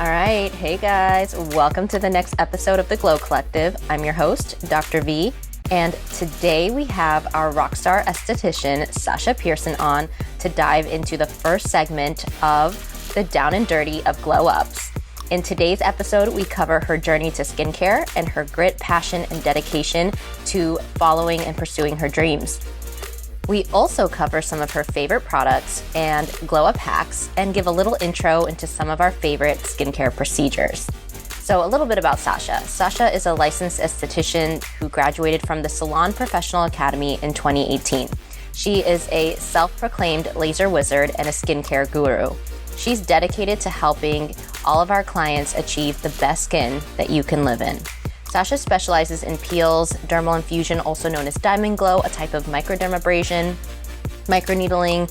All right. Hey, guys. Welcome to the next episode of The Glow Collective. I'm your host, Dr. V. And today we have our rockstar esthetician, Sasha Pierson, on to dive into the first segment of the down and dirty of glow ups. In today's episode, we cover her journey to skincare and her grit, passion, and dedication to following and pursuing her dreams. We also cover some of her favorite products and glow up hacks and give a little intro into some of our favorite skincare procedures. So a little bit about Sasha. Sasha is a licensed esthetician who graduated from the Salon Professional Academy in 2018. She is a self-proclaimed laser wizard and a skincare guru. She's dedicated to helping all of our clients achieve the best skin that you can live in. Sasha specializes in peels, dermal infusion, also known as diamond glow, a type of microdermabrasion, microneedling,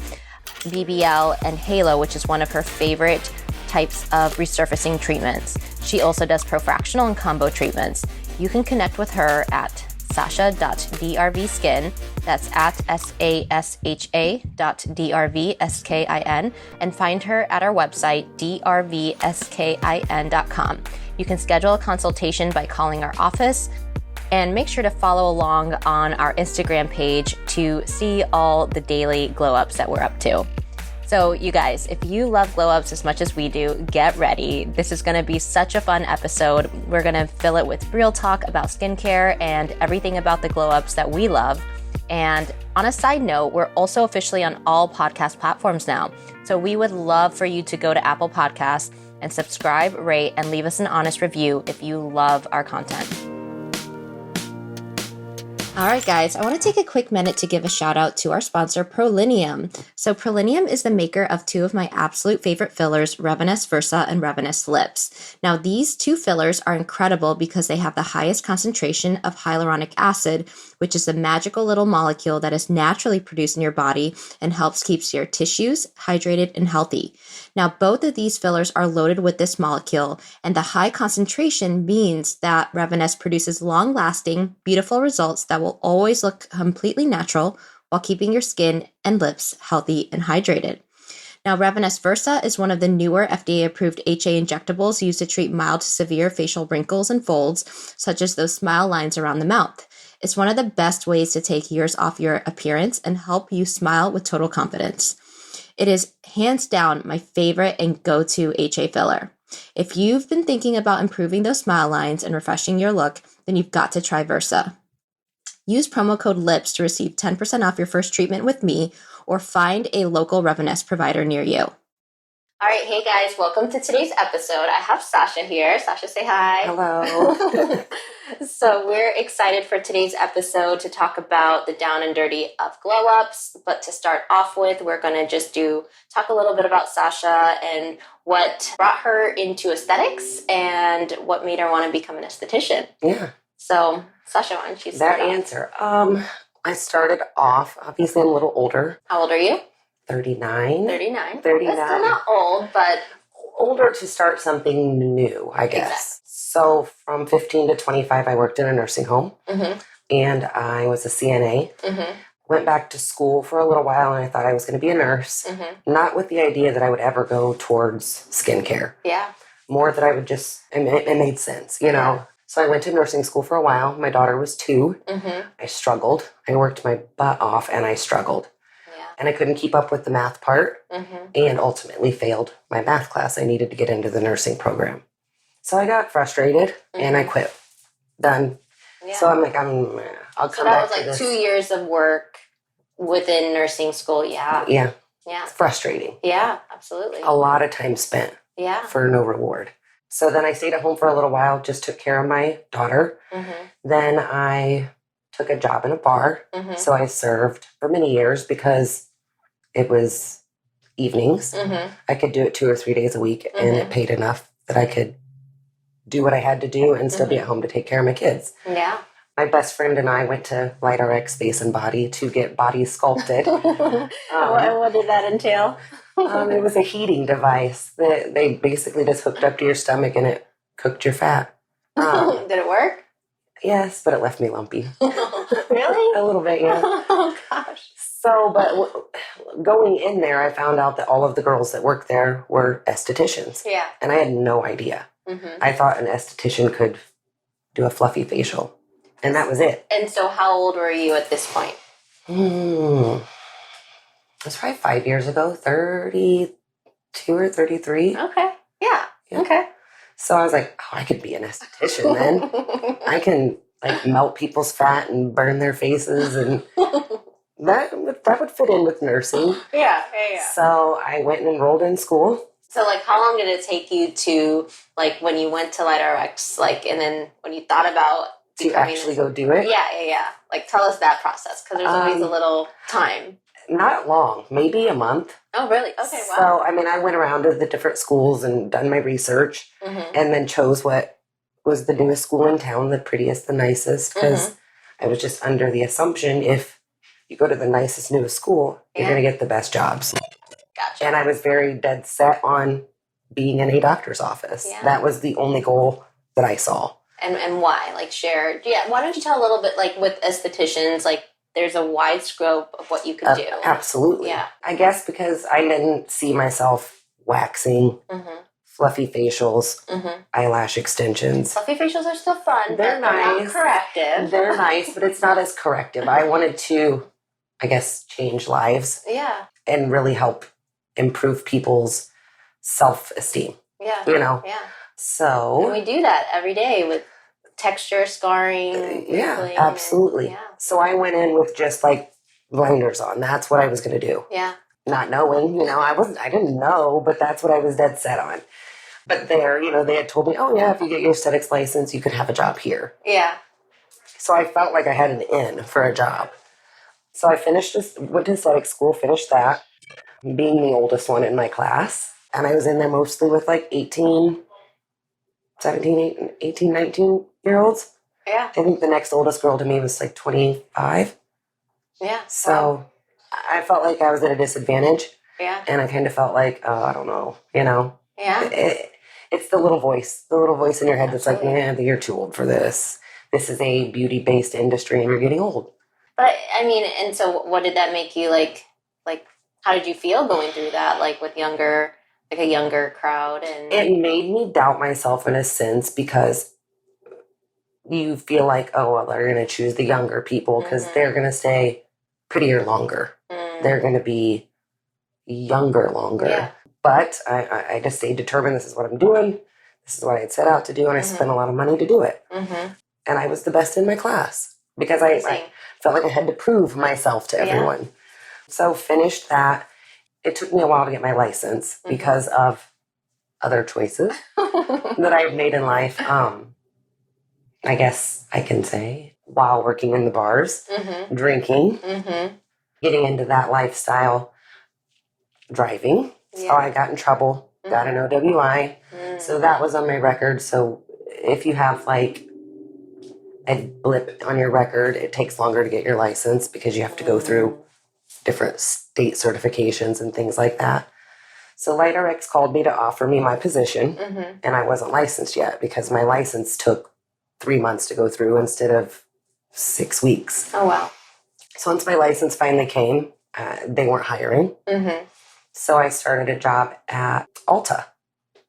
BBL, and halo, which is one of her favorite types of resurfacing treatments. She also does profractional and combo treatments. You can connect with her at sasha.drvskin, that's at sasha.drvskin, and find her at our website, drvskin.com. You can schedule a consultation by calling our office, and make sure to follow along on our Instagram page to see all the daily glow ups that we're up to. So you guys, if you love glow ups as much as we do, get ready. This is going to be such a fun episode. We're going to fill it with real talk about skincare and everything about the glow ups that we love. And on a side note, we're also officially on all podcast platforms now. So we would love for you to go to Apple Podcasts and subscribe, rate, and leave us an honest review if you love our content. All right, guys, I want to take a quick minute to give a shout out to our sponsor, Prolinium. So Prolinium is the maker of two of my absolute favorite fillers, Revenus Versa and Revenus Lips. Now, these two fillers are incredible because they have the highest concentration of hyaluronic acid, which is a magical little molecule that is naturally produced in your body and helps keep your tissues hydrated and healthy. Now, both of these fillers are loaded with this molecule, and the high concentration means that Revenus produces long-lasting, beautiful results that will always look completely natural while keeping your skin and lips healthy and hydrated. Now, Revenus Versa is one of the newer FDA-approved HA injectables used to treat mild to severe facial wrinkles and folds, such as those smile lines around the mouth. It's one of the best ways to take years off your appearance and help you smile with total confidence. It is hands down my favorite and go-to HA filler. If you've been thinking about improving those smile lines and refreshing your look, then you've got to try Versa. Use promo code LIPS to receive 10% off your first treatment with me, or find a local Revenus provider near you. All right, hey guys, welcome to today's episode. I have Sasha here. Sasha, say hi. Hello. So we're excited for today's episode to talk about the down and dirty of glow ups. But to start off with, we're going to just talk a little bit about Sasha and what brought her into aesthetics and what made her want to become an esthetician. Yeah. So Sasha, why don't you start off? Answer. I started off, obviously I'm a little older. How old are you? 39. 39. 39. That's still not old, but older to start something new, I guess. Exactly. So from 15 to 25, I worked in a nursing home, and I was a CNA. Went back to school for a little while, and I thought I was going to be a nurse, not with the idea that I would ever go towards skincare. Yeah. More that I would just, it made sense, you know. So I went to nursing school for a while. My daughter was 2. I struggled. I worked my butt off, and I struggled. And I couldn't keep up with the math part, and ultimately failed my math class. I needed to get into the nursing program. So I got frustrated, and I quit. Done. Yeah. So I'm like, I'll come back to this. So that was like 2 years of work within nursing school, yeah. Yeah. Yeah. It's frustrating. Yeah, absolutely. A lot of time spent. Yeah. For no reward. So then I stayed at home for a little while, just took care of my daughter. Then I took a job in a bar. So I served for many years because it was evenings. I could do it 2 or 3 days a week, and it paid enough that I could do what I had to do and still be at home to take care of my kids. Yeah. My best friend and I went to LightRx Face and Body to get bodies sculpted. What did that entail? It was a heating device that they basically just hooked up to your stomach and it cooked your fat. Did it work? Yes, but it left me lumpy. Really? A little bit, yeah. Oh, gosh. So, but going in there, I found out that all of the girls that worked there were estheticians. Yeah. And I had no idea. Mm-hmm. I thought an esthetician could do a fluffy facial. And that was it. And so how old were you at this point? It was probably 5 years ago, 32 or 33. Okay. Yeah. Okay. So I was like, oh, I could be an esthetician then. I can like melt people's fat and burn their faces, and that would fit in with nursing. Yeah. So I went and enrolled in school. So like how long did it take you to like when you went to LightRx, like, and then when you thought about to actually go do it? Yeah. Like tell us that process, because there's always a little time. Not long, maybe a month. Oh, really? Okay, wow. So, I mean, I went around to the different schools and done my research, and then chose what was the newest school in town, the prettiest, the nicest, because I was just under the assumption if you go to the nicest, newest school, you're going to get the best jobs. Gotcha. And I was very dead set on being in a doctor's office. Yeah. That was the only goal that I saw. And why? Like, share. Yeah, why don't you tell a little bit, like, with estheticians, like, there's a wide scope of what you can do. Absolutely. Yeah. I guess because I didn't see myself waxing, fluffy facials, eyelash extensions. Fluffy facials are still fun. They're nice. Not corrective. They're nice, but it's not as corrective. I wanted to, I guess, change lives. Yeah. And really help improve people's self-esteem. Yeah. You know? Yeah. So. And we do that every day with texture, scarring. Yeah, absolutely. Yeah. So I went in with just like blinders on. That's what I was going to do. Yeah. Not knowing, I didn't know, but that's what I was dead set on. But there, they had told me, oh yeah, if you get your aesthetics license, you could have a job here. Yeah. So I felt like I had an in for a job. So I went to aesthetic school, finished that, being the oldest one in my class. And I was in there mostly with like 18, 19-year-olds. Yeah. I think the next oldest girl to me was like 25. Yeah. So I felt like I was at a disadvantage. Yeah. And I kind of felt like, oh, I don't know, Yeah. It's the little voice in your head that's like, man, you're too old for this. This is a beauty-based industry and you're getting old. But, I mean, and so what did that make you, like, how did you feel going through that, like, with a younger crowd? And it made me doubt myself in a sense, because you feel like, oh, well, they're going to choose the younger people because they're going to stay prettier longer. They're going to be younger longer. Yeah. But I just stayed determined, this is what I'm doing. This is what I had set out to do, and I spent a lot of money to do it. And I was the best in my class because I felt like I had to prove myself to everyone. Yeah. So finished that. It took me a while to get my license because of other choices that I've made in life. I guess I can say while working in the bars, drinking, getting into that lifestyle, driving. Yeah. So I got in trouble, got an OWI. So that was on my record. So if you have like a blip on your record, it takes longer to get your license because you have to go through different state certifications and things like that. So LightRx called me to offer me my position, and I wasn't licensed yet because my license took 3 months to go through instead of 6 weeks. Oh, wow. So once my license finally came, they weren't hiring. So I started a job at Ulta.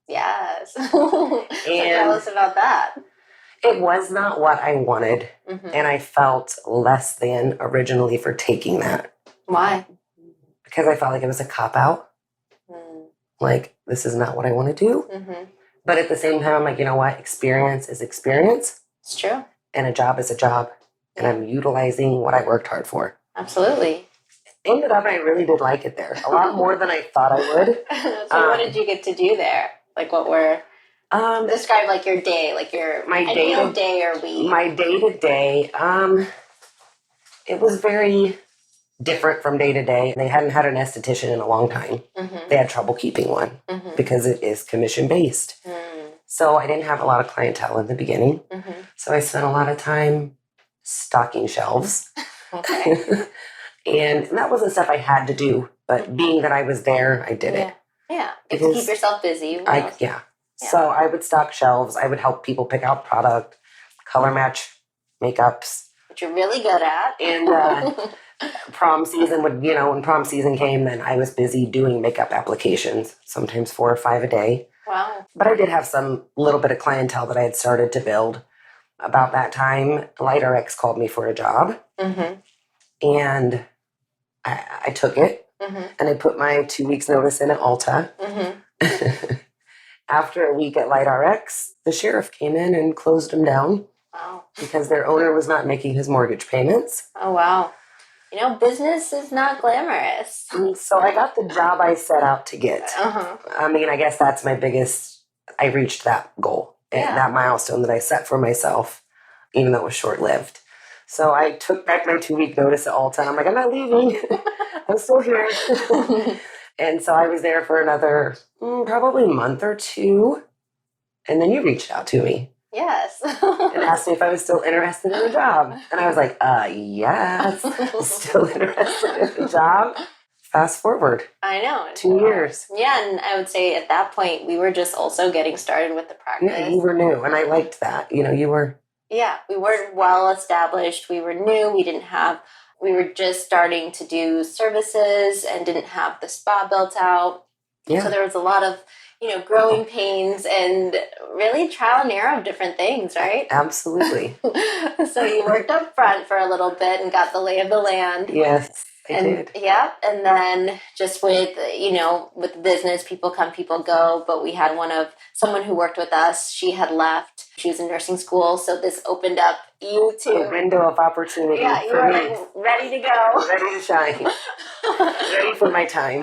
Yes. So tell us about that. It was not what I wanted, and I felt less than originally for taking that. Why? Because I felt like it was a cop-out. Like, this is not what I want to do. But at the same time, I'm like, you know what? Experience is experience. It's true. And a job is a job. And I'm utilizing what I worked hard for. Absolutely. Ended up, I really did like it there. A lot more than I thought I would. So what did you get to do there? Like, what were... describe, like, your day, like my day or week. My day-to-day, it was very different from day to day. They hadn't had an esthetician in a long time. They had trouble keeping one because it is commission-based. So I didn't have a lot of clientele in the beginning. So I spent a lot of time stocking shelves. Okay. And that wasn't stuff I had to do, but being that I was there, I did it. Yeah. To keep yourself busy. Yeah. So I would stock shelves. I would help people pick out product, color match makeups. Which you're really good at. And Prom season would, when prom season came, then I was busy doing makeup applications, sometimes 4 or 5 a day. Wow. But I did have some little bit of clientele that I had started to build. About that time, LightRx called me for a job, and I took it, and I put my 2 weeks notice in at Ulta. After a week at LightRx, the sheriff came in and closed them down. Wow. Because their owner was not making his mortgage payments. Oh, wow. Business is not glamorous. So I got the job I set out to get. I mean, I guess that's my biggest, I reached that goal, that milestone that I set for myself, even though it was short-lived. So I took back my 2-week notice at Ulta. I'm like, I'm not leaving. I'm still here. And so I was there for another probably month or two. And then you reached out to me. Yes. And asked me if I was still interested in the job. And I was like, yes, still interested in the job. Fast forward. I know. 2 years. Yeah, and I would say at that point, we were just also getting started with the practice. Yeah, you were new, and I liked that. You were... Yeah, we weren't well established. We were new. We were just starting to do services and didn't have the spa built out. Yeah. So there was a lot of, growing pains and really trial and error of different things, right? Absolutely. So you worked up front for a little bit and got the lay of the land. Yes, I did. Yeah, and then just with, with business, people come, people go. But we had someone who worked with us, she had left. She was in nursing school, so this opened up you to a window of opportunity. Yeah, you were like ready to go, ready to shine, ready for my time.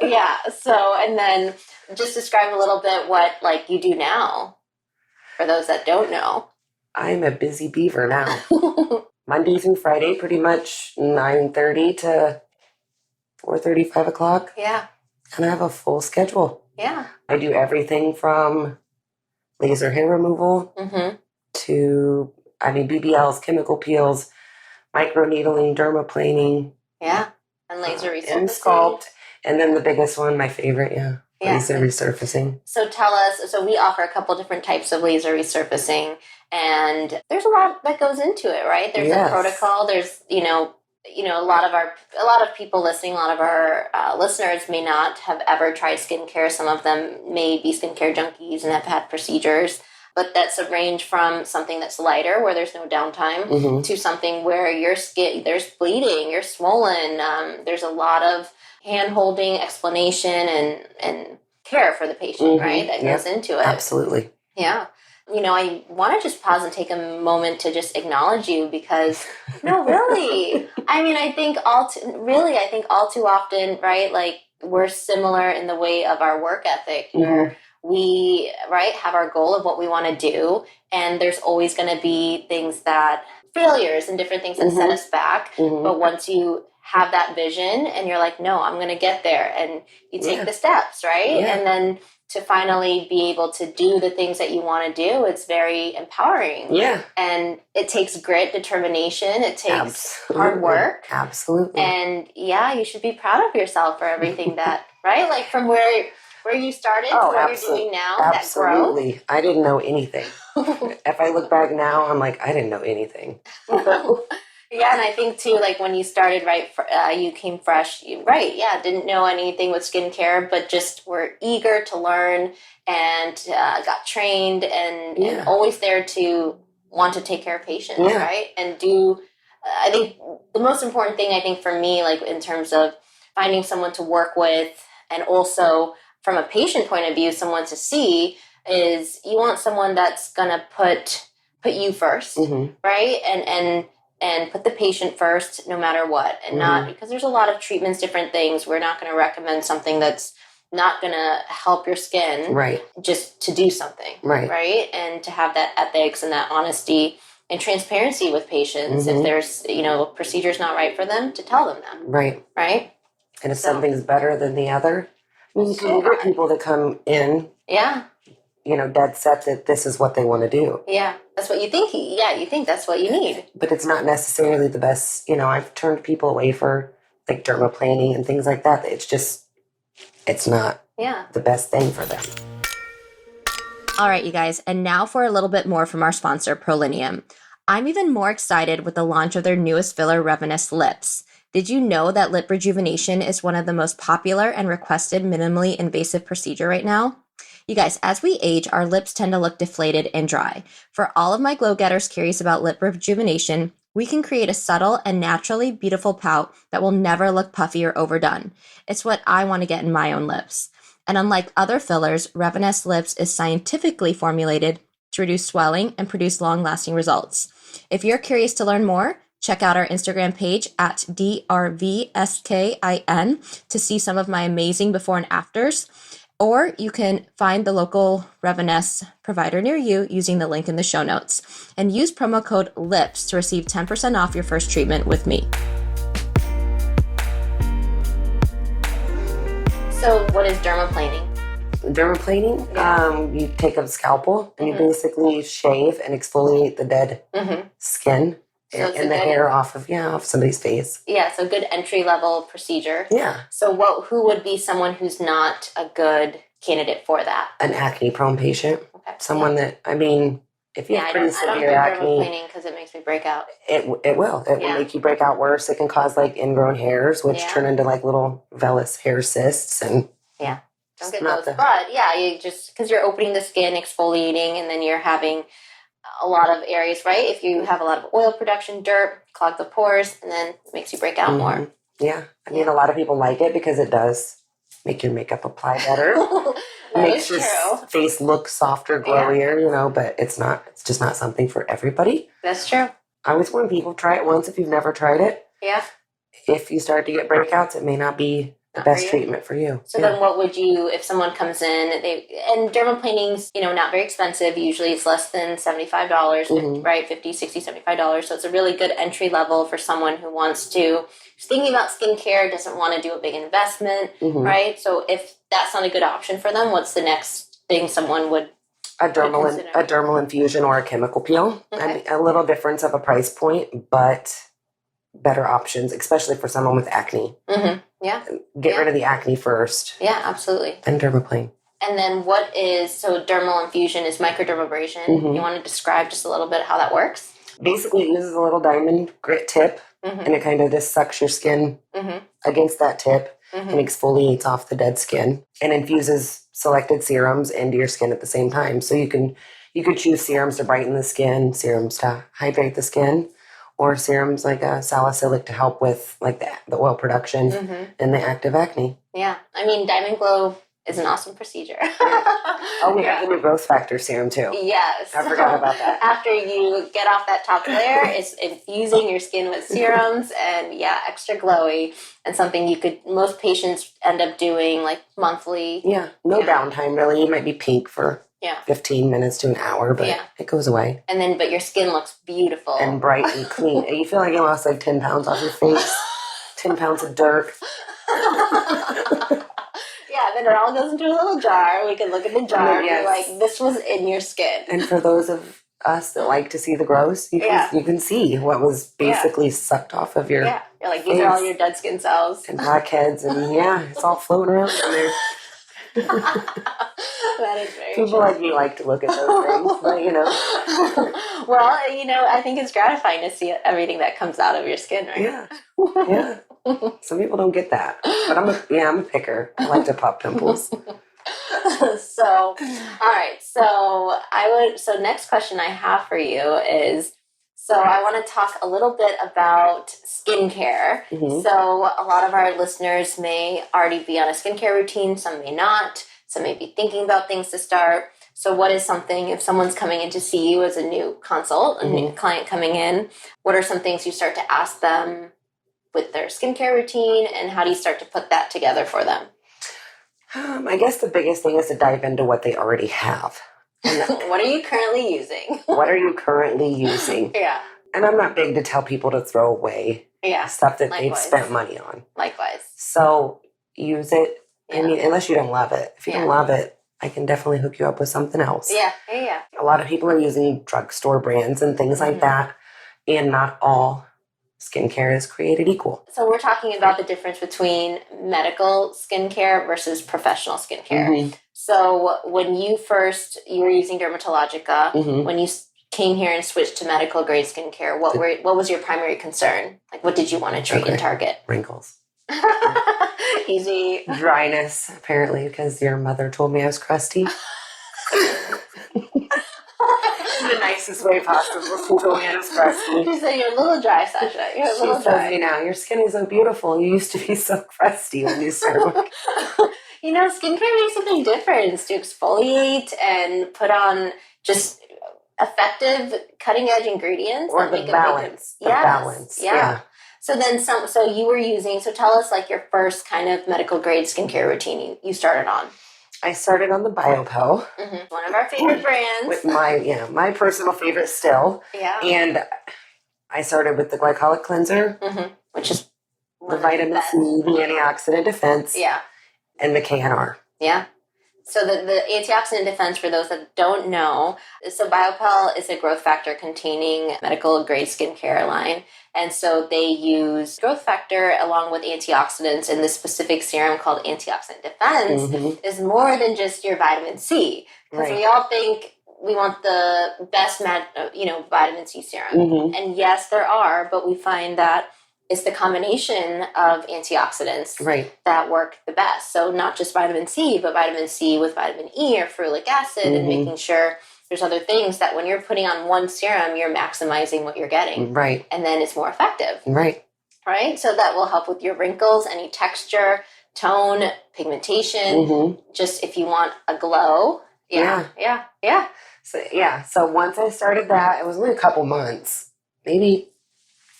Yeah. So, and then just describe a little bit what you do now, for those that don't know. I'm a busy beaver now. Monday through Friday, pretty much 9:30 to 4:30, 5 o'clock. Yeah. And I have a full schedule. Yeah. I do everything from laser hair removal to, BBLs, chemical peels, microneedling, dermaplaning. Yeah. And laser resurfacing. And sculpt. And then the biggest one, my favorite, laser resurfacing. So tell us, we offer a couple different types of laser resurfacing, and there's a lot that goes into it, right? There's a protocol. There's, a lot of people listening, a lot of our listeners may not have ever tried skincare. Some of them may be skincare junkies and have had procedures, but that's a range from something that's lighter, where there's no downtime, to something where your skin, there's bleeding, you're swollen. There's a lot of hand-holding, explanation, and care for the patient, right? That goes into it. Absolutely. Yeah. I want to just pause and take a moment to just acknowledge you, because, no, really. I think all too often, right, we're similar in the way of our work ethic, where we, right, have our goal of what we want to do, and there's always going to be failures and different things that set us back. But once you have that vision and you're like, no, I'm going to get there, and you take the steps, right? Yeah. And then to finally be able to do the things that you want to do, it's very empowering. Yeah. And it takes grit, determination. It takes hard work. Absolutely. And you should be proud of yourself for everything that, right? From where you started to what you're doing now. Absolutely. That growth. I didn't know anything. If I look back now, I'm like, I didn't know anything. Yeah, and I think too, when you started, right, you came fresh, didn't know anything with skincare, but just were eager to learn and got trained and always there to want to take care of patients, right? And I think the most important thing, I think for me, in terms of finding someone to work with, and also from a patient point of view, someone to see, is you want someone that's going to put you first, right? And put the patient first no matter what. And not, because there's a lot of treatments, different things. We're not going to recommend something that's not going to help your skin. Right. Just to do something. Right. Right. And to have that ethics and that honesty and transparency with patients. If there's, procedure's not right for them, to tell them that. Right. Right. And if something's better than the other, you get people that come in. Yeah. Dead set that this is what they want to do. Yeah, that's what you think. You think that's what you need. But it's not necessarily the best. I've turned people away for dermaplaning and things like that. It's not the best thing for them. All right, you guys. And now for a little bit more from our sponsor, Prolinium. I'm even more excited with the launch of their newest filler, Revenous Lips. Did you know that lip rejuvenation is one of the most popular and requested minimally invasive procedure right now? You guys, as we age, our lips tend to look deflated and dry. For all of my glow getters curious about lip rejuvenation, we can create a subtle and naturally beautiful pout that will never look puffy or overdone. It's what I want to get in my own lips. And unlike other fillers, Revanesse Lips is scientifically formulated to reduce swelling and produce long-lasting results. If you're curious to learn more, check out our Instagram page at DRVSKIN to see some of my amazing before and afters. Or you can find the local Revanesse provider near you using the link in the show notes. And use promo code LIPS to receive 10% off your first treatment with me. So what is dermaplaning? Dermaplaning, you take a scalpel and you basically shave and exfoliate the dead skin and the hair off of somebody's face. Yeah, so good entry-level procedure. Yeah. So who would be someone who's not a good candidate for that? An acne-prone patient. Okay. Someone that, if you have pretty severe acne. I acne, don't do dermaplaning because it makes me break out. It will. It will make you break out worse. It can cause ingrown hairs, which turn into little vellus hair cysts, and don't get those. But you just because you're opening the skin, exfoliating, and then you're having a lot of areas, right? If you have a lot of oil production, dirt, clog the pores, and then it makes you break out more. Yeah, a lot of people like it because it does make your makeup apply better. Makes your face look softer, glowier, but it's not. It's just not something for everybody. That's true. I always warn people, try it once if you've never tried it. Yeah. If you start to get breakouts, it may not be the best treatment for you. So then what would you, if someone comes in, and dermaplaning's, not very expensive. Usually it's less than $75, right? $50, $60, $75. So it's a really good entry level for someone who who's thinking about skincare, doesn't want to do a big investment, right? So if that's not a good option for them, what's the next thing someone would a dermal infusion or a chemical peel. Okay. A little difference of a price point, but better options, especially for someone with acne. Yeah. Get rid of the acne first. Yeah, absolutely. Then dermaplane. And then dermal infusion is microdermabrasion. You want to describe just a little bit how that works? Basically, it uses a little diamond grit tip, and it kind of just sucks your skin against that tip and exfoliates off the dead skin and infuses selected serums into your skin at the same time. So you could choose serums to brighten the skin, serums to hydrate the skin, or serums like a salicylic to help with the oil production and the active acne. Yeah. Diamond Glow is an awesome procedure. We have the new growth factor serum too. Yes. I forgot about that. After you get off that top layer, it's infusing your skin with serums and extra glowy, and something most patients end up doing monthly. Yeah. No downtime really. You might be pink for 15 minutes to an hour, but it goes away. And then, but your skin looks beautiful. And bright and clean. You feel like you lost 10 pounds off your face. 10 pounds of dirt. Then it all goes into a little jar. We can look at the jar and be like, this was in your skin. And for those of us that like to see the gross, you can see what was basically sucked off of your you're like, these are all your dead skin cells. And blackheads, and it's all floating around in there. That is very People true. like me like to look at those things, but Well, I think it's gratifying to see everything that comes out of your skin, right? Yeah. Some people don't get that, but I'm a picker. I like to pop pimples. So, all right. So next question I have for you is, I want to talk a little bit about skincare. So a lot of our listeners may already be on a skincare routine. Some may not. Some may be thinking about things to start. So what is something, if someone's coming in to see you as a new consult, a new client coming in, what are some things you start to ask them with their skincare routine, and how do you start to put that together for them? I guess the biggest thing is to dive into what they already have. What are you currently using? Yeah. And I'm not big to tell people to throw away stuff that they've spent money on. Likewise. So use it. Unless you don't love it. If you don't love it, I can definitely hook you up with something else. Yeah. A lot of people are using drugstore brands and things like that, and not all skincare is created equal. So we're talking about the difference between medical skincare versus professional skincare. So when you were using Dermatologica, when you came here and switched to medical grade skincare, what was your primary concern? Like, what did you want to treat and target? Wrinkles. Easy. Dryness, apparently, because your mother told me I was crusty. The nicest way possible. She told me I was crusty. She said, you're a little dry, Sasha. You're a little dry. She says, now, your skin is so beautiful. You used to be so crusty when you started. Skincare makes a big difference to exfoliate and put on just effective cutting-edge ingredients. Or the balance. Balance. Yeah. So you were using, tell us like your first kind of medical grade skincare routine you started on. I started on the BioPill. Mm-hmm. One of our favorite brands. With my personal favorite still. Yeah. And I started with the glycolic cleanser. Mm-hmm. Which is the vitamin C, the antioxidant defense. Yeah. And the KNR. Yeah. So the antioxidant defense, for those that don't know, so BioPill is a growth factor containing medical grade skincare line. And so they use growth factor along with antioxidants in this specific serum called antioxidant defense is more than just your vitamin C. Because we all think we want the best vitamin C serum. And yes, there are, but we find that it's the combination of antioxidants that work the best. So not just vitamin C, but vitamin C with vitamin E or ferulic acid and making sure there's other things that when you're putting on one serum, you're maximizing what you're getting. Right. And then it's more effective. Right. Right? So that will help with your wrinkles, any texture, tone, pigmentation, just if you want a glow. Yeah. So once I started that, it was only a couple months, maybe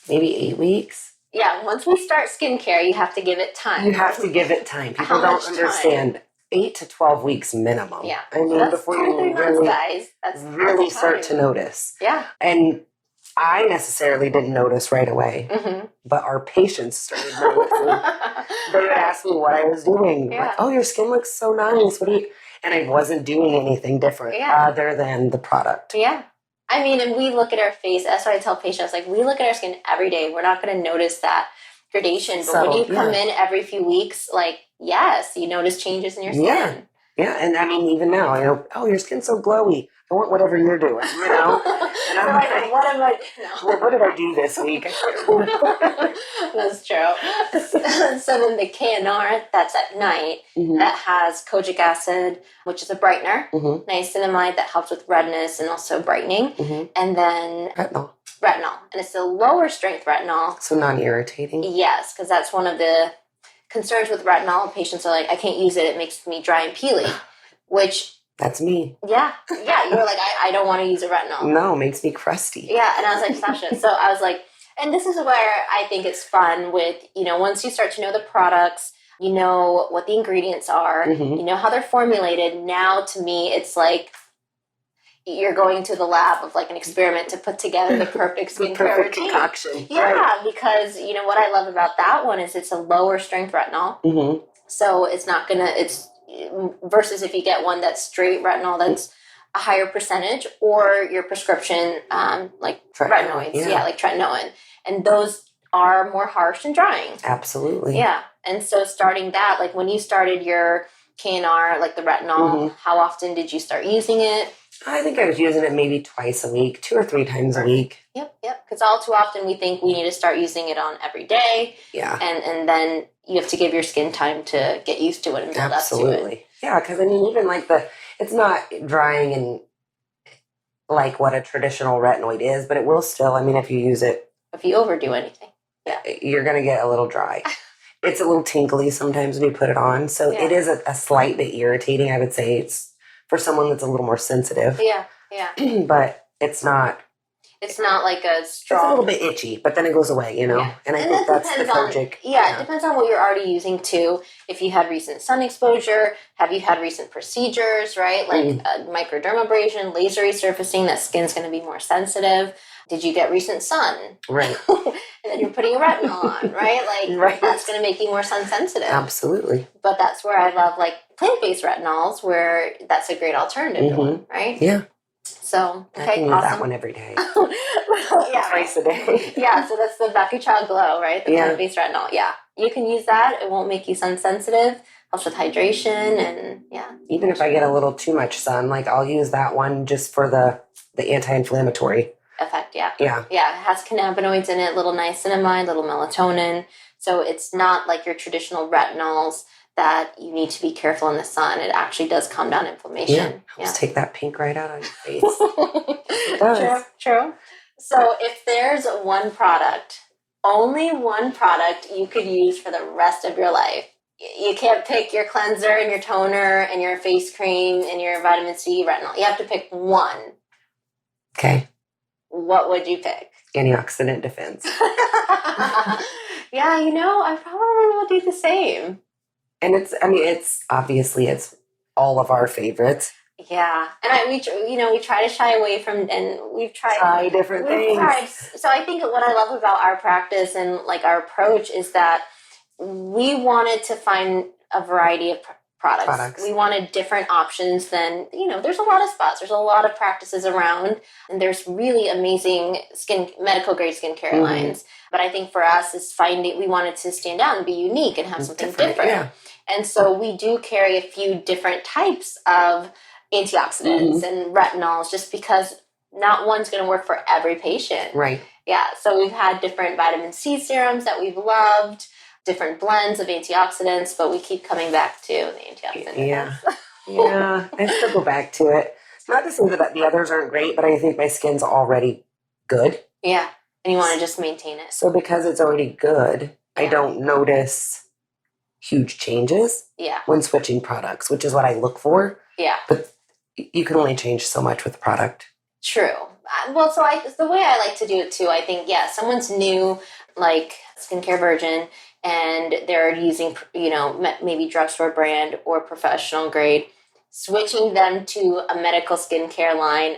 8 weeks. Yeah, once we start skincare, you have to give it time. You have to give it time. People don't understand. 8 to 12 weeks minimum. Yeah. I mean, before you really, guys. That's start to notice. Yeah. And I necessarily didn't notice right away, but our patients started noticing. They would ask me what I was doing. Yeah. Like, oh, your skin looks so nice. What do you? And I wasn't doing anything different other than the product. Yeah. I mean, and we look at our face. That's why I tell patients, like, we look at our skin every day. We're not going to notice that gradation. But when you come in every few weeks, like, yes, you notice changes in your skin. Yeah. And I mean, even now, oh, your skin's so glowy. I want whatever you're doing, And I'm like, what am I? Well, what did I do this week? That's true. So then the KNR, that's at night, that has kojic acid, which is a brightener, niacinamide that helps with redness and also brightening, and then retinol. And it's the lower strength retinol. So non-irritating? Yes, because that's one of the concerns with retinol. Patients are like, I can't use it. It makes me dry and peely, which... That's me. Yeah. You're like, I don't want to use a retinol. No, it makes me crusty. Yeah, and I was like, Sasha. So I was like, and this is where I think it's fun with, once you start to know the products, you know what the ingredients are, you know how they're formulated. Now, to me, it's like you're going to the lab of like an experiment to put together the perfect skincare routine. Concoction. Yeah, because, what I love about that one is it's a lower strength retinol. So it's not going to, versus if you get one that's straight retinol, that's a higher percentage, or your prescription, like retinoids, like tretinoin, and those are more harsh and drying. Absolutely. Yeah, and so starting that, like when you started your KNR, like the retinol, how often did you start using it? I think I was using it maybe twice a week, 2 or 3 times a week. Yep. Because all too often we think we need to start using it on every day. Yeah. And then you have to give your skin time to get used to it and build up to it. Yeah, because I mean, even like it's not drying and like what a traditional retinoid is, but it will still, I mean, if you use it. If you overdo anything. Yeah. You're going to get a little dry. It's a little tinkly sometimes when you put it on. So it is a slight bit irritating, I would say. It's for someone that's a little more sensitive. Yeah. But it's not. It's not like a strong... It's a little bit itchy, but then it goes away, Yeah. And I think that's the kojic. It depends on what you're already using, too. If you had recent sun exposure, have you had recent procedures, right? Like microdermabrasion, laser resurfacing, that skin's going to be more sensitive. Did you get recent sun? Right. And then you're putting a retinol on, right? Like, that's going to make you more sun sensitive. Absolutely. But that's where I love, like, plant-based retinols, where that's a great alternative to one, right? Yeah. So, okay, I can use that one every day. Twice a day. Yeah, so that's the Bakuchild Glow, right? The plant-based retinol. Yeah. You can use that. It won't make you sun sensitive. Helps with hydration and, Even if I get a little too much sun, like I'll use that one just for the the anti-inflammatory effect. Yeah. Yeah. Yeah. It has cannabinoids in it, little niacinamide, little melatonin. So it's not like your traditional retinols that you need to be careful in the sun. It actually does calm down inflammation. Helps take that pink right out of your face. It does. True. So if there's one product, only one product you could use for the rest of your life, you can't pick your cleanser and your toner and your face cream and your vitamin C retinol. You have to pick one. Okay. What would you pick? Antioxidant defense. Yeah, I probably will do the same. And it's obviously it's all of our favorites. Yeah, and we try to shy away from, and we've tried different things. So I think what I love about our practice and like our approach is that we wanted to find a variety of products. We wanted different options than, there's a lot of spots. There's a lot of practices around, and there's really amazing medical grade skincare lines. But I think for us we wanted to stand out and be unique and have something different. Yeah. And so we do carry a few different types of antioxidants and retinols, just because not one's going to work for every patient. Right. Yeah. So we've had different vitamin C serums that we've loved, different blends of antioxidants, but we keep coming back to the antioxidants. Yeah. Yeah. I still go back to it. Not to say that the others aren't great, but I think my skin's already good. Yeah. And you want to just maintain it. So because it's already good, I don't notice huge changes when switching products, which is what I look for. Yeah. But you can only change so much with the product. True. Well, so the way I like to do it too, I think, someone's new, like skincare virgin, and they're using, maybe drugstore brand or professional grade, switching them to a medical skincare line,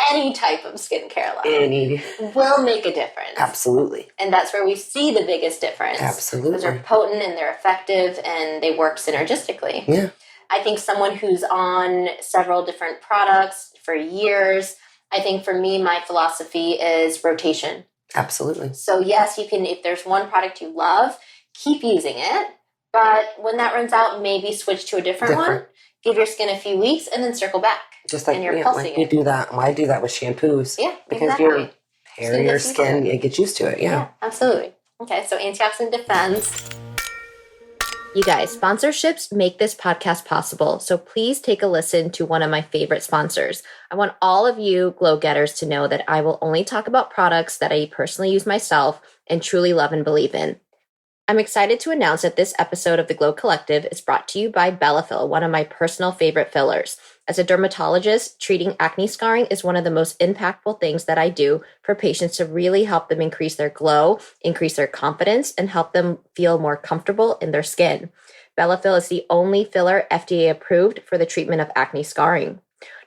any type of skincare line, will make a difference. Absolutely. And that's where we see the biggest difference. Absolutely. Because they're potent and they're effective and they work synergistically. Yeah. I think someone who's on several different products for years, I think for me, my philosophy is rotation. Absolutely. So yes, you can, if there's one product you love, keep using it. But when that runs out, maybe switch to a different one. Give your skin a few weeks and then circle back. Just like, you do that. Well, I do that with shampoos. Yeah, because your hair, your skin, it gets used to it. Yeah, absolutely. Okay, so antioxidant defense. You guys, sponsorships make this podcast possible, so please take a listen to one of my favorite sponsors. I want all of you glow getters to know that I will only talk about products that I personally use myself and truly love and believe in. I'm excited to announce that this episode of the Glow Collective is brought to you by Bellafill, one of my personal favorite fillers. As a dermatologist, treating acne scarring is one of the most impactful things that I do for patients to really help them increase their glow, increase their confidence, and help them feel more comfortable in their skin. Bellafill is the only filler FDA approved for the treatment of acne scarring.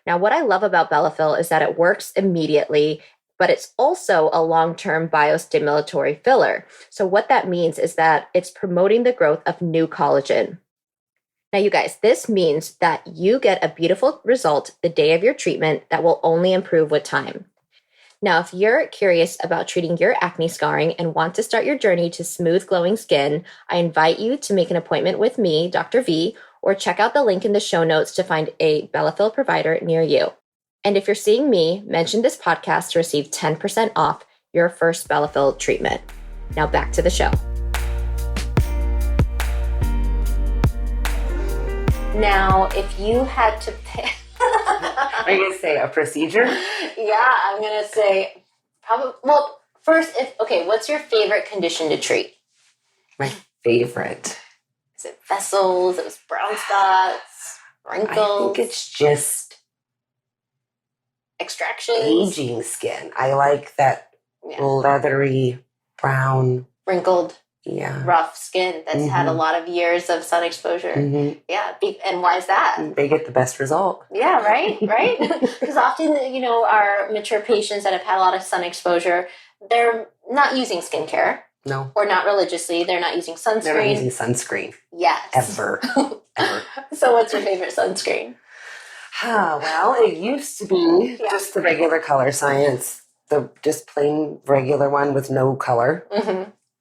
Now, what I love about Bellafill is that it works immediately, but it's also a long-term biostimulatory filler. So what that means is that it's promoting the growth of new collagen. Now, you guys, this means that you get a beautiful result the day of your treatment that will only improve with time. Now, if you're curious about treating your acne scarring and want to start your journey to smooth, glowing skin, I invite you to make an appointment with me, Dr. V, or check out the link in the show notes to find a Bellafill provider near you. And if you're seeing me, mention this podcast to receive 10% off your first Bellafill treatment. Now back to the show. Now, if you had to pick... Are you going to say a procedure? Yeah, I'm going to say probably... Well, first, what's your favorite condition to treat? My favorite? Is it vessels? It was brown spots? Wrinkles? I think it's just... extractions? Aging skin. I like that leathery, brown... wrinkled, rough skin that's had a lot of years of sun exposure. Yeah, and why is that? They get the best result. Yeah, right? Because often, our mature patients that have had a lot of sun exposure, they're not using skincare. No. Or not religiously. They're not using sunscreen. They're not using sunscreen. Yes. Ever. So what's your favorite sunscreen? Well, it used to be just the regular Color Science, the just plain regular one with no color.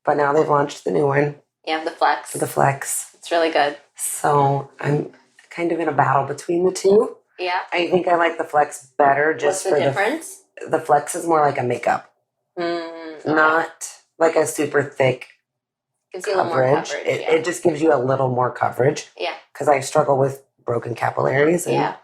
But now they've launched the new one. Yeah, the Flex. The Flex. It's really good. So I'm kind of in a battle between the two. Yeah. I think I like the Flex better What's just the for difference? The Flex is more like a makeup. Okay. Not like a super thick gives you a little more coverage. It just gives you a little more coverage. Yeah. Because I struggle with broken capillaries and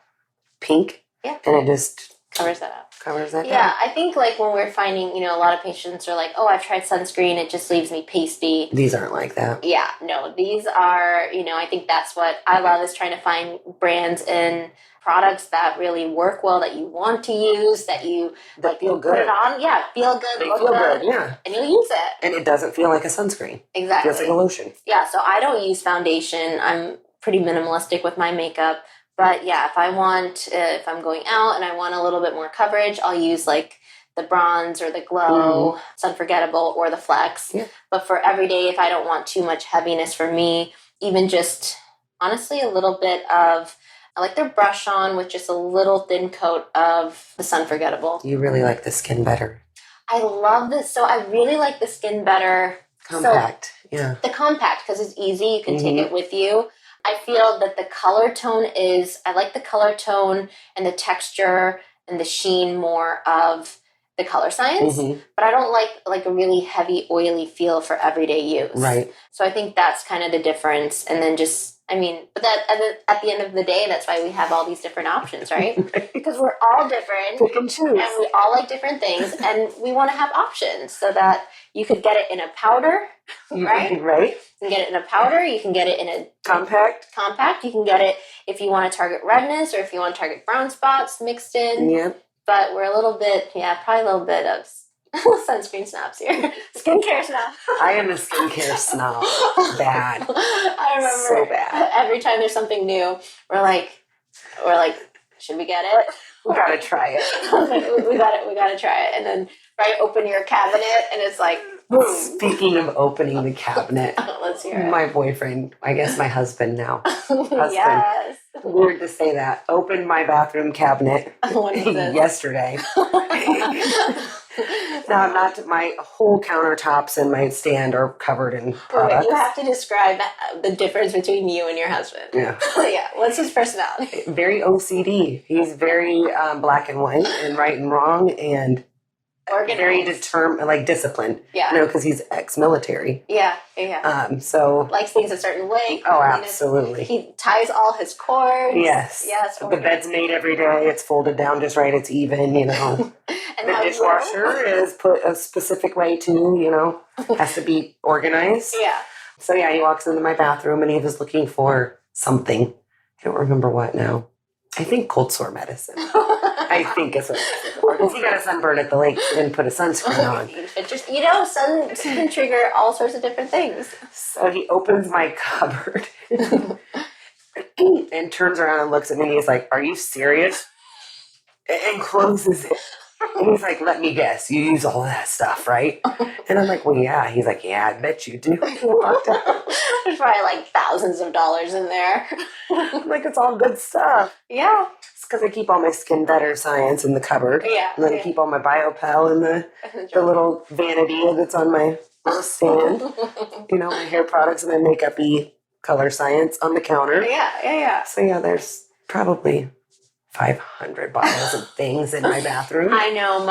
pink. Yeah. And it just covers that up. Covers that Yeah, down. I think like when we're finding, you know, a lot of patients are like, oh, I've tried sunscreen, it just leaves me pasty. These aren't like that. Yeah, no, these are, you know, I think that's what I love is trying to find brands and products that really work well, that you want to use, that you that feel good. Put it on, feel good. They feel good, yeah. And you'll use it. And it doesn't feel like a sunscreen. Exactly. It feels like a lotion. Yeah, so I don't use foundation. I'm pretty minimalistic with my makeup. But yeah, if I'm going out and I want a little bit more coverage, I'll use like the bronze or the glow, Sunforgettable, or the Flex. Yeah. But for every day, if I don't want too much heaviness for me, even just honestly a little bit of, I like their brush on with just a little thin coat of the Sunforgettable. You really like the Skin Better. I love this. So I really like the Skin Better. Compact, yeah. The compact, because it's easy. You can take it with you. I feel that the color tone I like the color tone and the texture and the sheen more of the Color Science, but I don't like a really heavy, oily feel for everyday use. Right. So I think that's kind of the difference. And then but that at the end of the day, that's why we have all these different options, right? Because we're all different. Pick and choose. And we all like different things, and we want to have options so that you could get it in a powder, right? Right. You can get it in a powder. You can get it in a compact. You can get it if you want to target redness or if you want to target brown spots mixed in. Yeah. But we're probably a little bit of sunscreen snobs here. Skincare snob. I am a skincare snob. Bad. I remember so bad. Every time there's something new, we're like, should we get it? We gotta try it. we gotta try it. And then open your cabinet and it's like, boom. Speaking of opening the cabinet, let's hear it. My boyfriend, I guess my husband now. Yes. Weird to say that. Opened my bathroom cabinet yesterday. Now, my whole countertops and my stand are covered in products. You have to describe the difference between you and your husband. Yeah. Yeah. What's his personality? Very OCD. He's very black and white and right and wrong and organized. Very determined, disciplined. Yeah. Because he's ex-military. Yeah. So likes things a certain way. Oh, absolutely. He ties all his cords. Yes. The bed's made every day. It's folded down just right. It's even. And the dishwasher is put a specific way too. Has to be organized. Yeah. So yeah, he walks into my bathroom and he was looking for something. I don't remember what now. I think cold sore medicine. I think it's what because he got a sunburn at the lake. He didn't put a sunscreen on. Sun can trigger all sorts of different things. So he opens my cupboard and turns around and looks at me and he's like, "Are you serious?" And closes it. And he's like, "Let me guess, you use all that stuff, right?" And I'm like, "Well, yeah." He's like, "Yeah, I bet you do." He walked out. There's probably thousands of dollars in there. It's all good stuff. Yeah. It's because I keep all my Skin Better science in the cupboard. Yeah. And then I keep all my BioPel in the little vanity that's on my little stand. My hair products and my makeup-y Color Science on the counter. Yeah. So yeah, there's probably 500 bottles of things in my bathroom. I know.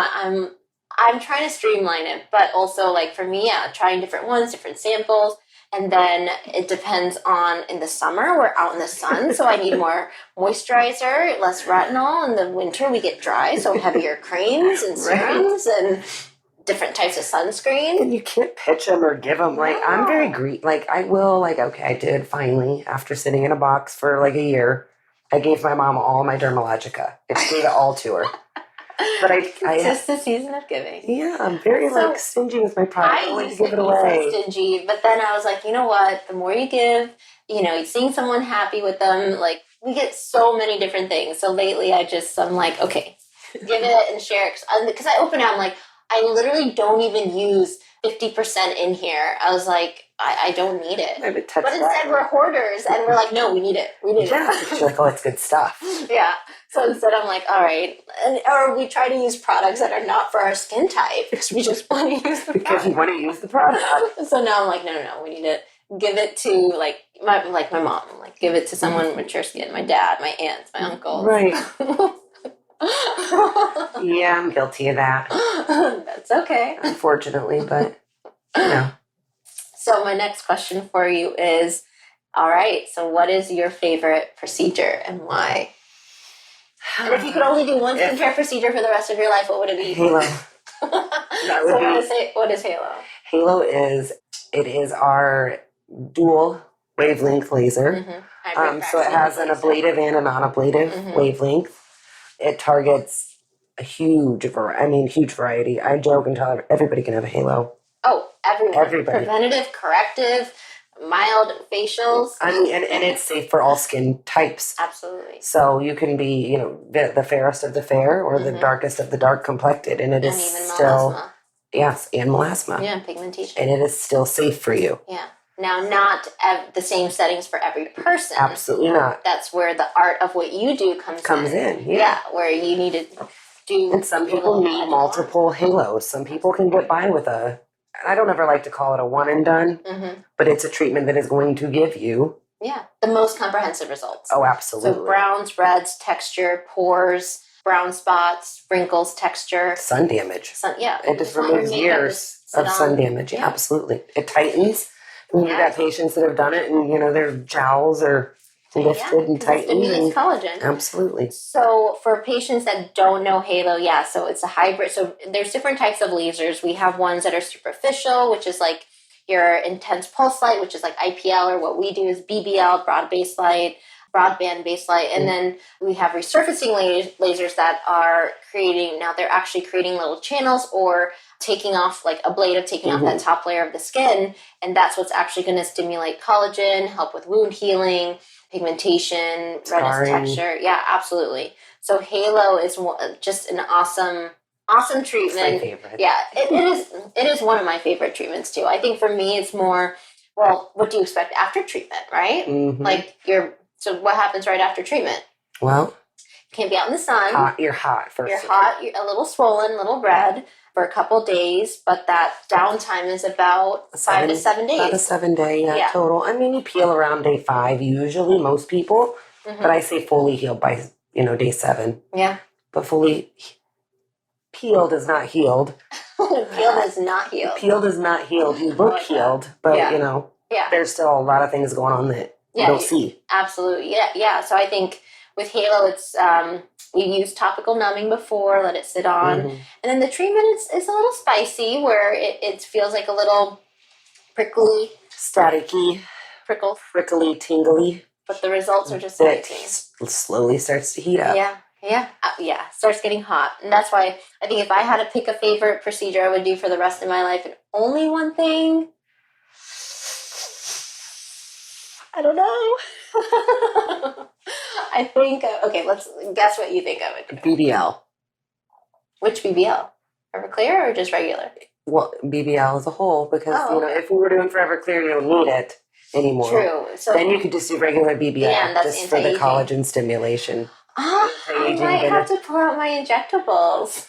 I'm trying to streamline it, but also for me, trying different ones, different samples. And then it depends on, in the summer, we're out in the sun, so I need more moisturizer, less retinol. In the winter, we get dry, so heavier creams and serums and different types of sunscreen. And you can't pitch them or give them. I'm very greedy. I will, okay, I did finally, after sitting in a box for a year, I gave my mom all my Dermalogica. I gave it all to her. But it's just the season of giving. Yeah, I'm very stingy with my product. I like to give it away. Stingy, but then I was like, you know what? The more you give, seeing someone happy with them, we get so many different things. So lately, I'm like, okay, give it and share it. Because I open it, I'm like, I literally don't even use 50% in here. I was like, I don't need it. I haven't touched but instead, we're hoarders, and we're like, no, we need it. We need it. Yeah, she's like, oh, it's good stuff. Yeah. So instead, I'm like, all right. Or we try to use products that are not for our skin type because we just want to use the product. Because we want to use the product. So now I'm like, no, we need it. give it to like my mom, like give it to someone with mature skin, my dad, my aunts, my uncles. Right. Yeah, I'm guilty of that. That's okay. Unfortunately, but yeah. So my next question for you is, all right, so what is your favorite procedure and why? And if you could only do one skincare procedure for the rest of your life, what would it be? Halo. That would what is Halo? Halo is our dual wavelength laser. So it has an ablative and a non-ablative wavelength. It targets a huge variety. I joke and tell everybody can have a halo. Oh, everyone. Everybody. Preventative, corrective, mild facials. And it's safe for all skin types. Absolutely. So you can be, the fairest of the fair or the darkest of the dark complected, and it is still melasma. Yes, and melasma. Yeah, pigmentation. And it is still safe for you. Yeah. Now, not the same settings for every person. Absolutely not. That's where the art of what you do comes in. Yeah, where you need to do. And some people need multiple halos. Some people can get by with I don't ever like to call it a one and done, but it's a treatment that is going to give you the most comprehensive results. Oh, absolutely. So browns, reds, texture, pores, brown spots, wrinkles, texture, sun damage. It just removes years of sun damage. Yeah. Absolutely, it tightens. You've got patients that have done it, and their jowls are lifted and tightened. It collagen. Absolutely. So for patients that don't know Halo, so it's a hybrid. So there's different types of lasers. We have ones that are superficial, which is like your intense pulse light, which is like IPL, or what we do is BBL, broadband base light. And then we have resurfacing lasers that are they're actually creating little channels or taking off taking off that top layer of the skin. And that's what's actually going to stimulate collagen, help with wound healing, pigmentation, redness, texture. Yeah, absolutely. So Halo is just an awesome treatment. It's my favorite. Yeah, it is one of my favorite treatments too. I think for me it's more, what do you expect after treatment, right? So what happens right after treatment? Well, you can't be out in the sun. You're hot first. You're hot, you're a little swollen, a little red for a couple days, but that downtime is about 5 to 7 days. About a 7 day total. I mean, you peel around day 5 usually, most people, but I say fully healed by day 7. Yeah. But fully peeled is not healed. Peeled is not healed. Peeled is not healed. You look healed, but there's still a lot of things going on that you don't see. Absolutely. Yeah. So I think with Halo, it's we used topical numbing before, let it sit on, and then the treatment is a little spicy, where it feels like a little prickly, staticky, prickly, tingly. But the results are just amazing. It slowly starts to heat up. Yeah. Starts getting hot, and that's why I think if I had to pick a favorite procedure I would do for the rest of my life, and only one thing, I don't know. I think, let's guess what you think I would do. BBL. Which BBL? Everclear or just regular? Well, BBL as a whole, because, if we were doing Forever Clear, you don't need it anymore. True. So then you could just do regular BBL, just for the collagen stimulation. I might have to pull out my injectables.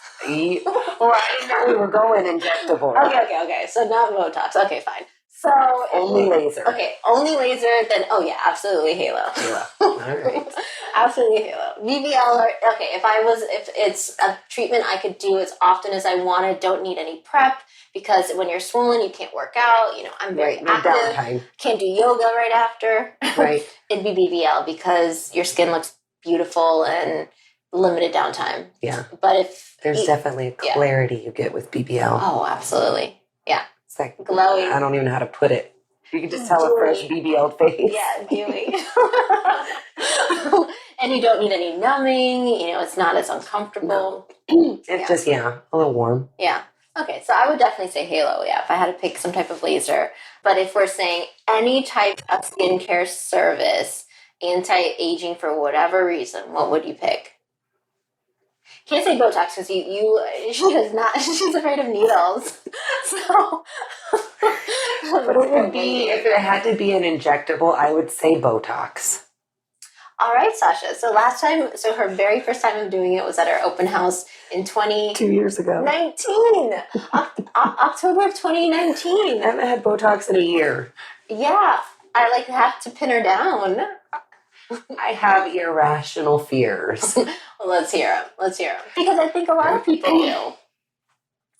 Well, I didn't know we were going injectable. Okay. So not Botox. Okay, fine. So only laser. Okay, only laser. Then absolutely Halo. All right. Absolutely Halo. BBL. If it's a treatment I could do as often as I wanted, don't need any prep, because when you're swollen, you can't work out. I'm very active. Downtime. Can't do yoga right after. Right. It'd be BBL because your skin looks beautiful and limited downtime. Yeah. But if there's definitely a clarity you get with BBL. Oh, absolutely. Yeah. It's like glowing. I don't even know how to put it. You can just tell a fresh BBL face. Yeah, dewy. And you don't need any numbing. It's not as uncomfortable. No. It's just a little warm. Yeah. Okay, so I would definitely say Halo. Yeah, if I had to pick some type of laser. But if we're saying any type of skincare service, anti-aging for whatever reason, what would you pick? Can't say Botox because she's afraid of needles. So, but it would be, if it had to be an injectable, I would say Botox. All right, Sasha. So her very first time of doing it was at our open house in 2 years ago. 2019. October of 2019. I haven't had Botox in a year. Yeah. I have to pin her down. I have irrational fears. Well, let's hear them. Because I think a lot of people do.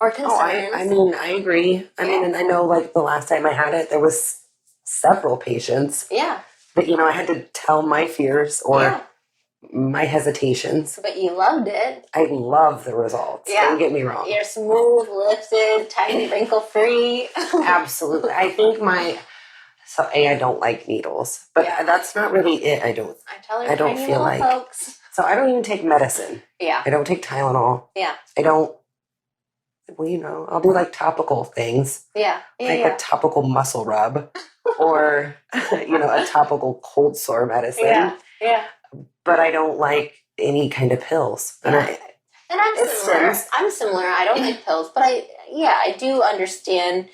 Or concerns. I agree. And I know the last time I had it, there was several patients. Yeah. But, I had to tell my fears or my hesitations. But you loved it. I love the results. Yeah. Don't get me wrong. You're smooth, lifted, tiny, wrinkle-free. Absolutely. I think I don't like needles. But that's not really it. I don't feel like. Folks. So I don't even take medicine. Yeah. I don't take Tylenol. Yeah. I don't. Well, I'll do topical things. Yeah. A topical muscle rub or, a topical cold sore medicine. Yeah. Yeah. But I don't like any kind of pills. Yeah. And I'm similar. I don't like pills, but I do understand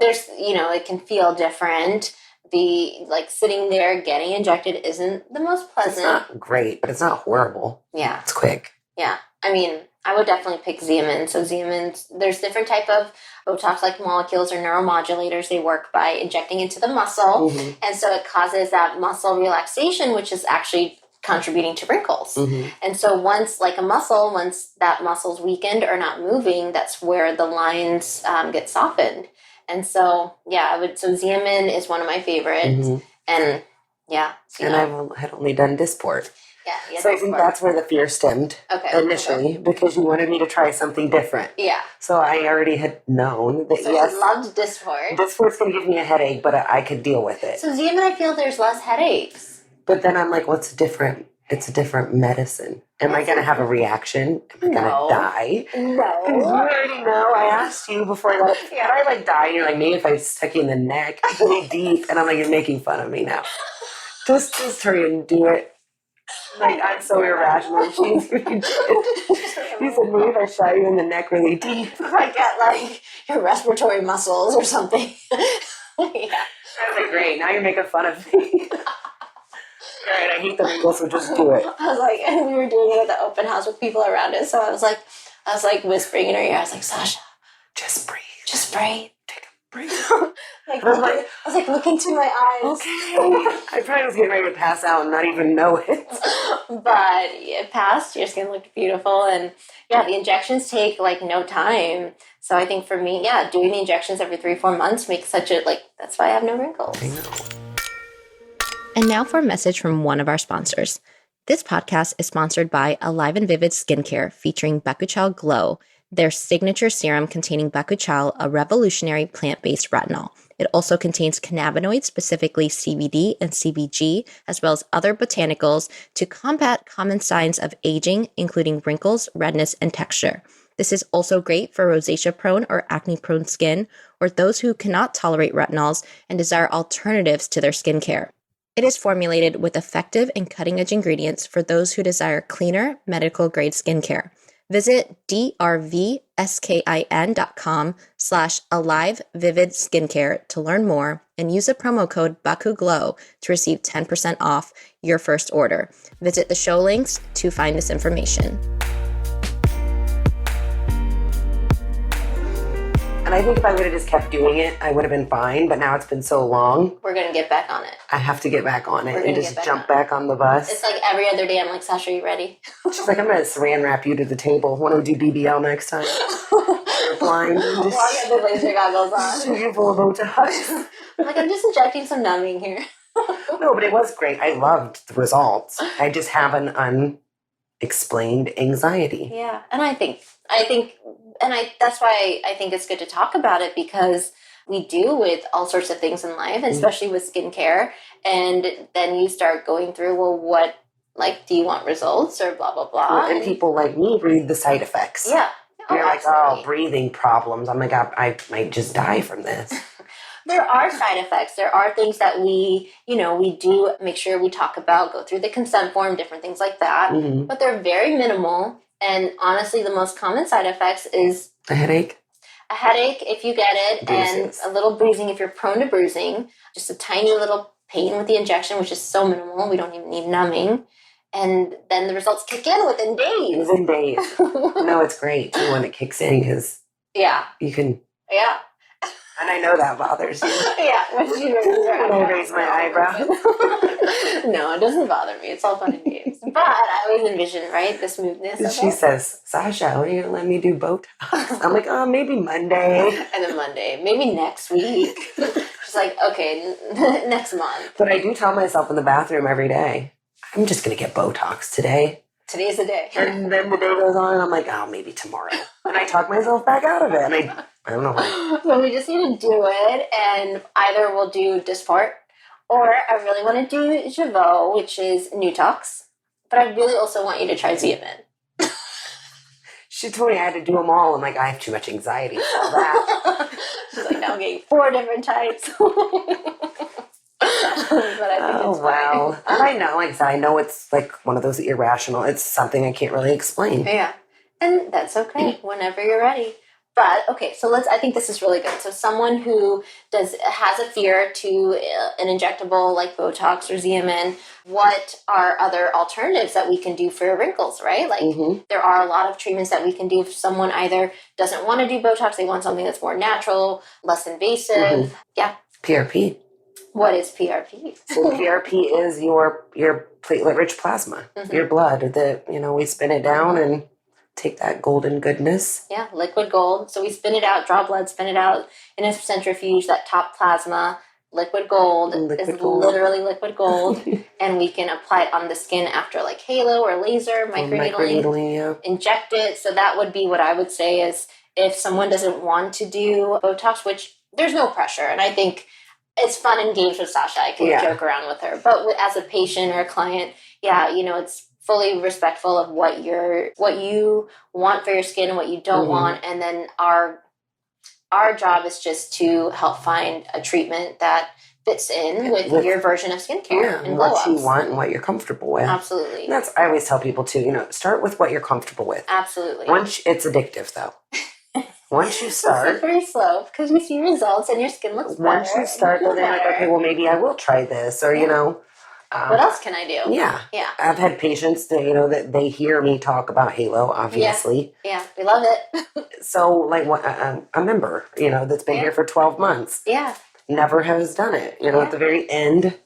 there's, it can feel different. Sitting there getting injected isn't the most pleasant. It's not great, but it's not horrible. Yeah. It's quick. Yeah. I would definitely pick Xeomin. So Xeomin, there's different type of Botox-like molecules or neuromodulators. They work by injecting into the muscle. Mm-hmm. And so it causes that muscle relaxation, which is actually contributing to wrinkles. Mm-hmm. And so once that muscle's weakened or not moving, that's where the lines get softened. And so, so Xeomin is one of my favorites. Mm-hmm. And and I had only done Dysport. Yeah, so I think that's where the fear stemmed initially because you wanted me to try something different. Yeah. So I already had known that you loved Dysport. Dysport's going to give me a headache, but I could deal with it. So Xeomin, I feel there's less headaches. But then I'm like, what's different? It's a different medicine. Am I going to have a reaction? Am I going to die? No. You already know. I asked you before I got it. Yeah. If I die, and you're like, maybe if I stuck you in the neck really deep, and I'm like, you're making fun of me now. Just hurry and do it. I'm so irrational. You said, maybe if I shot you in the neck really deep. I get your respiratory muscles or something. Yeah. I was like, great, now you're making fun of me. All right, I hate the wrinkles, so just do it. I was and we were doing it at the open house with people around us, so I was whispering in her ear, I was like, Sasha, just breathe. Just breathe. Take a breathe. I was look into my eyes. Okay. I probably was getting ready to pass out and not even know it. But it passed. Your skin looked beautiful. And the injections take no time. So I think for me, doing the injections every 3-4 months makes such that's why I have no wrinkles. I know. And now for a message from one of our sponsors. This podcast is sponsored by Alive and Vivid Skincare featuring Bakuchiol Glow, their signature serum containing bakuchiol, a revolutionary plant-based retinol. It also contains cannabinoids, specifically CBD and CBG, as well as other botanicals to combat common signs of aging, including wrinkles, redness, and texture. This is also great for rosacea-prone or acne-prone skin, or those who cannot tolerate retinols and desire alternatives to their skincare. It is formulated with effective and cutting-edge ingredients for those who desire cleaner, medical-grade skincare. Visit drvskin.com/alivevividskincare to learn more and use the promo code BAKUGLOW to receive 10% off your first order. Visit the show links to find this information. And I think if I would have just kept doing it, I would have been fine. But now it's been so long. We're going to get back on it. I have to get back on it and just jump back on the bus. It's every other day. I'm like, Sasha, are you ready? She's like, I'm going to saran wrap you to the table. Want to do BBL next time? You're blind. Well, I got the laser goggles on. You're full of Botox. I'm just injecting some numbing here. No, but it was great. I loved the results. I just have an unexplained anxiety. Yeah, and that's why I think it's good to talk about it because we do with all sorts of things in life, and especially with skincare. And then you start going through, well, what, do you want results or blah, blah, blah. And people like me read the side effects. Yeah. You're absolutely. Breathing problems. I'm like, I might just die from this. There are side effects. There are things that we do make sure we talk about, go through the consent form, different things like that. Mm-hmm. But they're very minimal. And honestly, the most common side effects is a headache. A headache if you get it, bruises. And a little bruising if you're prone to bruising. Just a tiny little pain with the injection, which is so minimal. We don't even need numbing. And then the results kick in within days. Within days. No, it's great too when it kicks in because you can. Yeah. And I know that bothers you. Yeah. When I raise my eyebrow. No, it doesn't bother me. It's all fun and games. But I always envision, right, the smoothness of She says, Sasha, when are you going to let me do Botox? I'm like, oh, maybe Monday. And then Monday, maybe next week. She's like, okay, next month. But I do tell myself in the bathroom every day, I'm just going to get Botox today. Today's the day. And then the day goes on and I'm like, oh, maybe tomorrow. And I talk myself back out of it. And I don't know why. So we just need to do it, and either we'll do Dysport, or I really want to do Jeuveau, which is Nutox. But I really also want you to try Xeomin. She told me I had to do them all. I'm like, I have too much anxiety for all that. She's like, now I'm getting 4 different types. But I think it's wow. fine. And I know, like I said, I know it's like one of those irrational. It's something I can't really explain. Yeah. And that's okay whenever you're ready. But okay, so I think this is really good. So someone who has a fear to an injectable like Botox or Xeomin, what are other alternatives that we can do for wrinkles, right? Like there are a lot of treatments that we can do if someone either doesn't want to do Botox, they want something that's more natural, less invasive. Yeah. PRP. What is PRP? So PRP is your platelet-rich plasma, your blood that, we spin it down and take that golden goodness. Yeah, liquid gold. So we spin it out, draw blood, spin it out in a centrifuge. That top plasma, liquid gold, literally liquid gold. And we can apply it on the skin after like halo or laser, microneedling, inject it. So that would be what I would say is if someone doesn't want to do Botox, which there's no pressure. And I think it's fun and games with Sasha. I can joke around with her. But as a patient or a client, it's fully respectful of what you want for your skin and what you don't want, and then our job is just to help find a treatment that fits in with your version of skincare and what you want and what you're comfortable with. Absolutely. And I always tell people too, start with what you're comfortable with. Absolutely. It's addictive though. Once you start, it's very slow because you see results and your skin looks better. Once you start, then you're like, okay, well maybe I will try this, or what else can I do? Yeah. I've had patients that that they hear me talk about Halo, obviously. Yeah, we love it. So, like, a member, that's been here for 12 months. Yeah. Never has done it. At the very end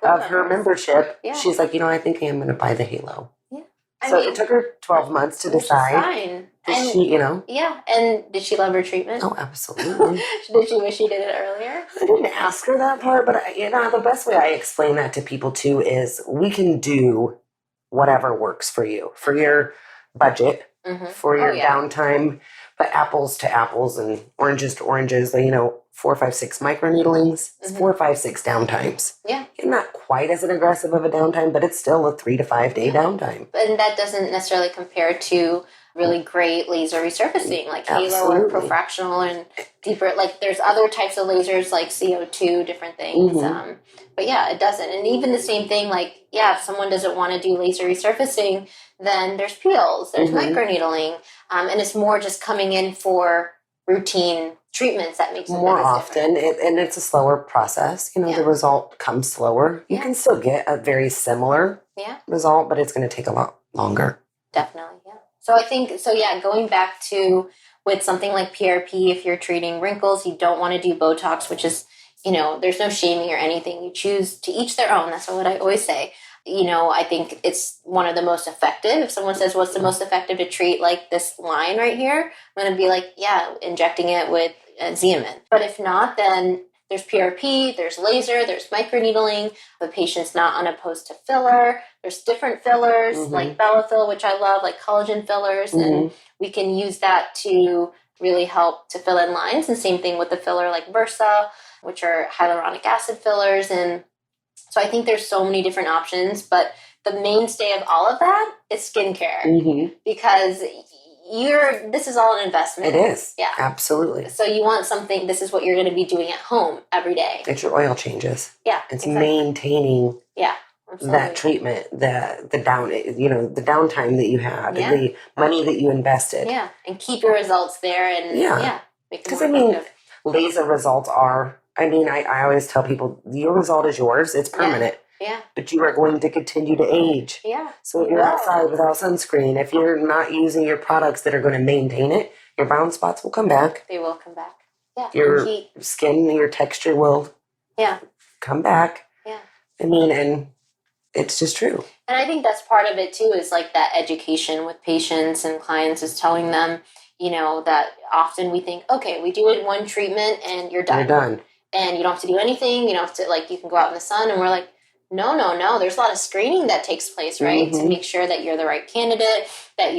of her membership, she's like, I think I am going to buy the Halo. Yeah. It took her 12 months to decide. Fine. Did she, Yeah, and did she love her treatment? Oh, absolutely. Did she wish she did it earlier? I didn't ask her that part, but the best way I explain that to people too is we can do whatever works for you, for your budget, for your downtime, but apples to apples and oranges to oranges, 4, 5, 6 microneedlings, 4, 5, 6 downtimes. Yeah. It's not quite as aggressive of a downtime, but it's still a 3 to 5 day downtime. And that doesn't necessarily compare to really great laser resurfacing like Halo or Profractional and deeper. Like there's other types of lasers like CO2, different things. But it doesn't. And even the same thing, like, if someone doesn't want to do laser resurfacing, then there's peels, there's microneedling. And it's more just coming in for routine treatments that makes it more often. And it's a slower process. The result comes slower. You can still get a very similar result, but it's going to take a lot longer. Definitely, yeah. So I think, going back to with something like PRP, if you're treating wrinkles, you don't want to do Botox, which is, there's no shaming or anything. You choose to each their own. That's what I always say. I think it's one of the most effective. If someone says, what's the most effective to treat like this line right here? I'm going to be like, injecting it with Xeomin. But if not, then there's PRP, there's laser, there's microneedling. If the patient's not unopposed to filler, there's different fillers like Bellafill, which I love, like collagen fillers. And we can use that to really help to fill in lines. And same thing with the filler like Versa, which are hyaluronic acid fillers. And so I think there's so many different options, but the mainstay of all of that is skincare because this is all an investment. It is. Yeah. Absolutely. So you want something, this is what you're going to be doing at home every day. It's your oil changes. Yeah. It's maintaining absolutely. That treatment, the the downtime that you had, the money that you invested. Yeah. And keep your results there and make it Because more effective. laser results are I mean, I always tell people, your result is yours. It's permanent. Yeah. But you are going to continue to age. Yeah. So if you're outside without sunscreen, if you're not using your products that are going to maintain it, your brown spots will come back. They will come back. Yeah. Your skin, your texture will come back. Yeah. I mean, and it's just true. And I think that's part of it too, is like that education with patients and clients, is telling them, you know, that often we think, okay, we do it one treatment and you're done. You're done. And you don't have to do anything. You don't have to, like, you can go out in the sun. And we're like, no. There's a lot of screening that takes place, right? To make sure that you're the right candidate, that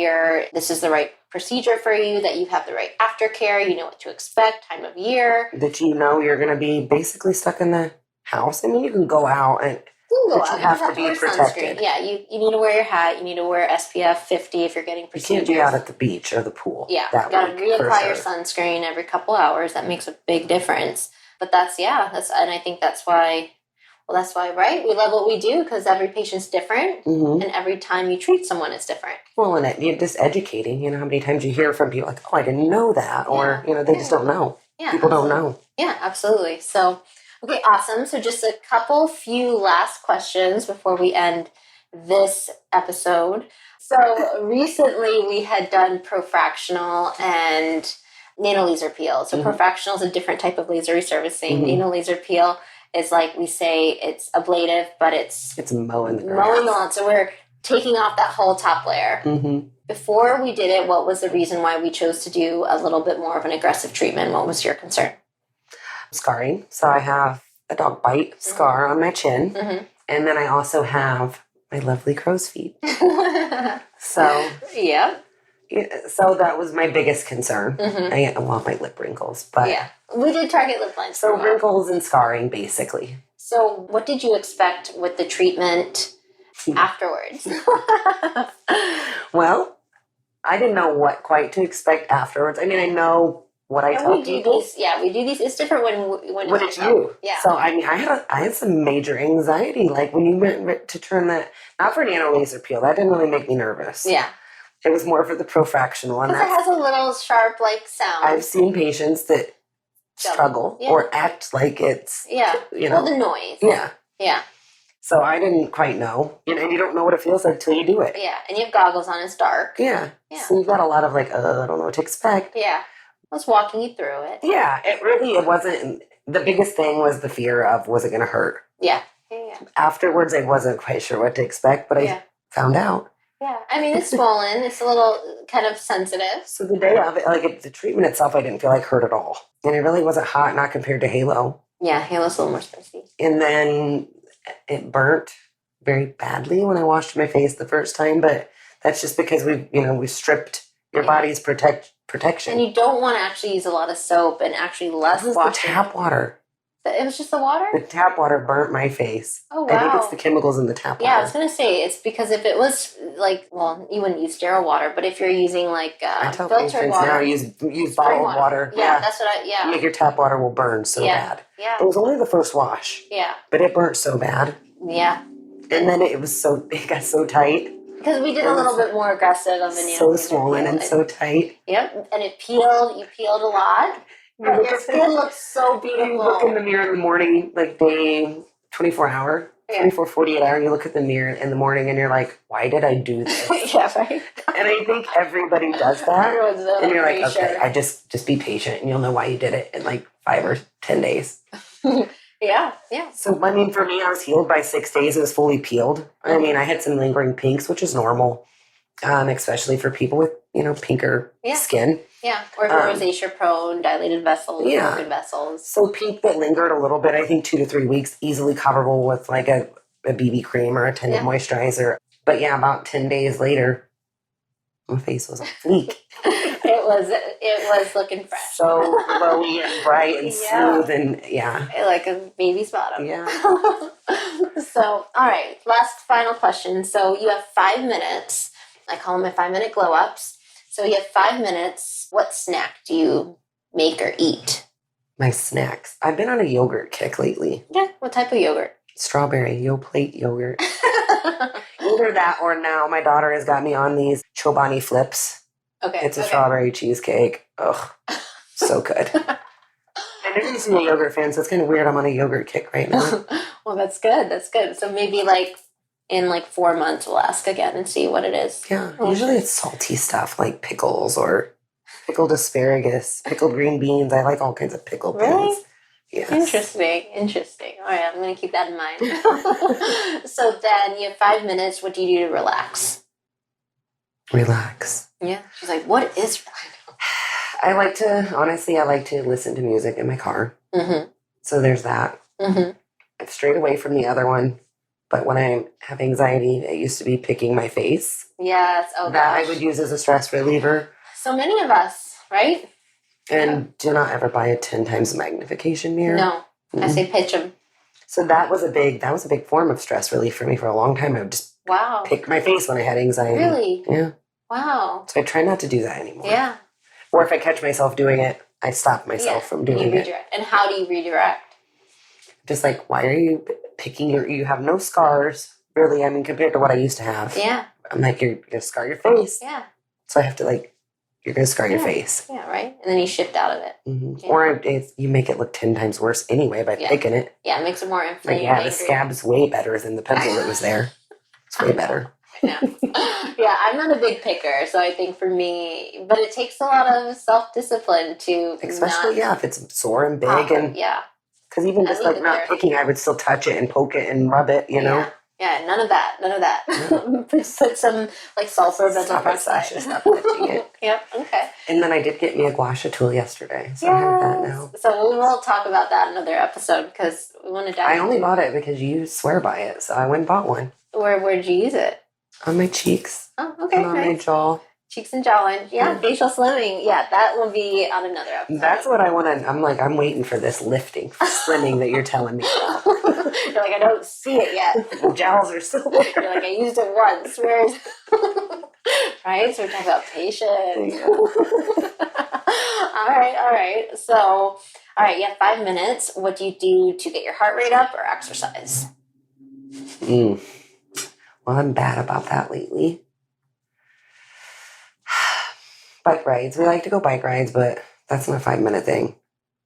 this is the right procedure for you, that you have the right aftercare, you know what to expect, time of year. That you know you're going to be basically stuck in the house. I mean, you can go out and you have to be protected. Sunscreen. Yeah, you need to wear your hat. You need to wear SPF 50 if you're getting procedures. You can't be out at the beach or the pool. Yeah, you got to reapply your sunscreen every couple hours. That makes a big difference. But and I think that's why, right? We love what we do because every patient's different, and every time you treat someone is different. Well, and you're just educating. You know how many times you hear from people like, "Oh, I didn't know that," or you know, they just don't know. Yeah, people don't know. Yeah, absolutely. So, okay, awesome. So, just a few last questions before we end this episode. So, recently we had done profractional and nanolaser peel. So profractional is a different type of laser resurfacing. Nanolaser peel is, like we say, it's ablative, but it's mowing the lawn. So we're taking off that whole top layer. Before we did it, what was the reason why we chose to do a little bit more of an aggressive treatment? What was your concern? Scarring. So I have a dog bite scar on my chin, and then I also have my lovely crow's feet. So so that was my biggest concern. I want my lip wrinkles, but we did target lip lines. So wrinkles and scarring, basically. So what did you expect with the treatment afterwards? Well, I didn't know what quite to expect afterwards. I mean, I know what I tell people. We do these. It's different when it's you. Yeah. So I mean, I had some major anxiety, like when you went to turn that, not for nanolaser peel. That didn't really make me nervous. Yeah. It was more for the profractional one. Because it has a little sharp, like, sound. I've seen patients that struggle or act like it's, you know. Well, the noise. Yeah. Yeah. So I didn't quite know. And you don't know what it feels like until you do it. Yeah. And you have goggles on. It's dark. Yeah. So you've got a lot of, like, I don't know what to expect. Yeah. I was walking you through it. Yeah. It wasn't. The biggest thing was the fear of, was it going to hurt? Yeah. Afterwards, I wasn't quite sure what to expect, but I found out. Yeah, I mean, it's swollen. It's a little kind of sensitive. So the day of it, like the treatment itself, I didn't feel like hurt at all. And it really wasn't hot, not compared to Halo. Yeah, Halo's a little more spicy. And then it burnt very badly when I washed my face the first time, but that's just because we stripped your body's protection. And you don't want to actually use a lot of soap and actually less washing. The tap water. It was just the water? The tap water burnt my face. Oh, wow. I think it's the chemicals in the tap water. Yeah, I was going to say, it's because if it was like, well, you wouldn't use sterile water, but if you're using like filtered water. Now use bottled water. Yeah, that's what Your tap water will burn so bad. Yeah. It was only the first wash. Yeah. But it burnt so bad. Yeah. And then it got so tight. Because we did a little bit more aggressive of the nail. So swollen and so tight. Yep. And it peeled. You peeled a lot. Your skin looks so beautiful. You look in the mirror in the morning, like day 24 hour, 24, 48 hour, you look at the mirror in the morning and you're like, why did I do this? Yeah, right. And I think everybody does that. And you're like, okay, I just be patient and you'll know why you did it in like 5 or 10 days. Yeah. So, I mean, for me, I was healed by 6 days. It was fully peeled. I mean, I had some lingering pinks, which is normal, especially for people with, pinker skin. Yeah, or if you're rosacea prone, dilated vessels, broken vessels. So pink that lingered a little bit, I think 2 to 3 weeks, easily coverable with like a BB cream or a tinted moisturizer. But about 10 days later, my face was on fleek. It was looking fresh. So glowy and bright and smooth and like a baby's bottom. Yeah. So, all right, final question. So you have 5 minutes. I call them my 5-minute glow ups. So you have 5 minutes. What snack do you make or eat? My snacks. I've been on a yogurt kick lately. Yeah. What type of yogurt? Strawberry Yoplait yogurt. Either that or now my daughter has got me on these Chobani flips. Okay. It's a strawberry cheesecake. Ugh. So good. I never used to be a yogurt fan, so it's kind of weird. I'm on a yogurt kick right now. Well, that's good. That's good. So maybe like in like 4 months, we'll ask again and see what it is. Yeah, usually it's salty stuff like pickles or pickled asparagus, pickled green beans. I like all kinds of pickled things. Yes. Interesting. All right, I'm going to keep that in mind. So then you have 5 minutes. What do you do to relax? Relax. Yeah. She's like, what is relax? I like to listen to music in my car. Mm-hmm. So there's that. Mm-hmm. I've strayed away from the other one. But when I have anxiety, it used to be picking my face. Yes. Oh, that gosh. I would use as a stress reliever. So many of us, right? And do not ever buy a 10 times magnification mirror. No. I say pitch them. So that was a big form of stress relief for me for a long time. I would just pick my face when I had anxiety. Really? Yeah. Wow. So I try not to do that anymore. Yeah. Or if I catch myself doing it, I stop myself from doing it. And how do you redirect? Just like, why are you picking you have no scars, really, I mean, compared to what I used to have. Yeah. I'm like, you're going to scar your face. Yeah. So I have to you're going to scar your face. Yeah, right? And then you shift out of it. Mm-hmm. Yeah. Or you make it look 10 times worse anyway by picking it. Yeah, it makes it more inflamed. The scab's way better than the pencil that was there. It's way better. Yeah. Yeah, I'm not a big picker, so I think for me, but it takes a lot of self-discipline to especially, if it's sore and big. And because even just not picking, I would still touch it and poke it and rub it, you know? Yeah, none of that. Put some sulfur benzoyl peroxide. Stop touching it. Yep, okay. And then I did get me a gua sha tool yesterday, so I have that now. So we will talk about that in another episode because we want to dive I only bought it because you swear by it, so I went and bought one. Where did you use it? On my cheeks. Oh, okay. And on my jaw. Cheeks and jawline. Yeah, facial slimming. Yeah, that will be on another episode. That's what I want to. I'm waiting for this lifting, slimming that you're telling me about. You're like, I don't see it yet. The jowls are still there. You're like, I used it once. Where is right? So we're talking about patience. All right. So, all right, you have 5 minutes. What do you do to get your heart rate up or exercise? Well, I'm bad about that lately. Bike rides. We like to go bike rides, but that's not a 5-minute thing.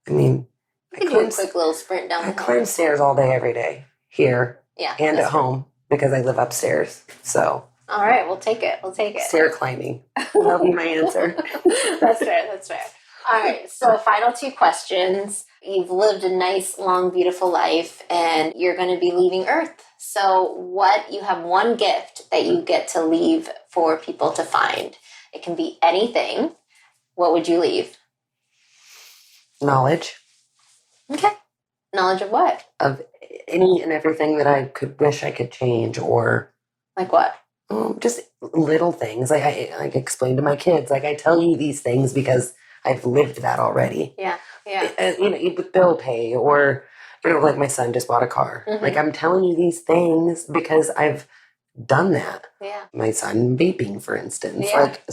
I mean, I do a quick little sprint down the hill. I climb stairs all day, every day. Here. Yeah. And at home, because I live upstairs. So. All right, we'll take it. Stair climbing. That'll be my answer. That's fair. All right, so final 2 questions. You've lived a nice, long, beautiful life, and you're going to be leaving Earth. So you have one gift that you get to leave for people to find. It can be anything. What would you leave? Knowledge. Okay. Knowledge of what? Of any and everything that I could wish I could change, or... Like what? Just little things. Like I explain to my kids. Like I tell you these things because I've lived that already. Yeah. With bill pay, or like my son just bought a car. Mm-hmm. Like I'm telling you these things because I've done that. Yeah. My son vaping, for instance. Yeah. Like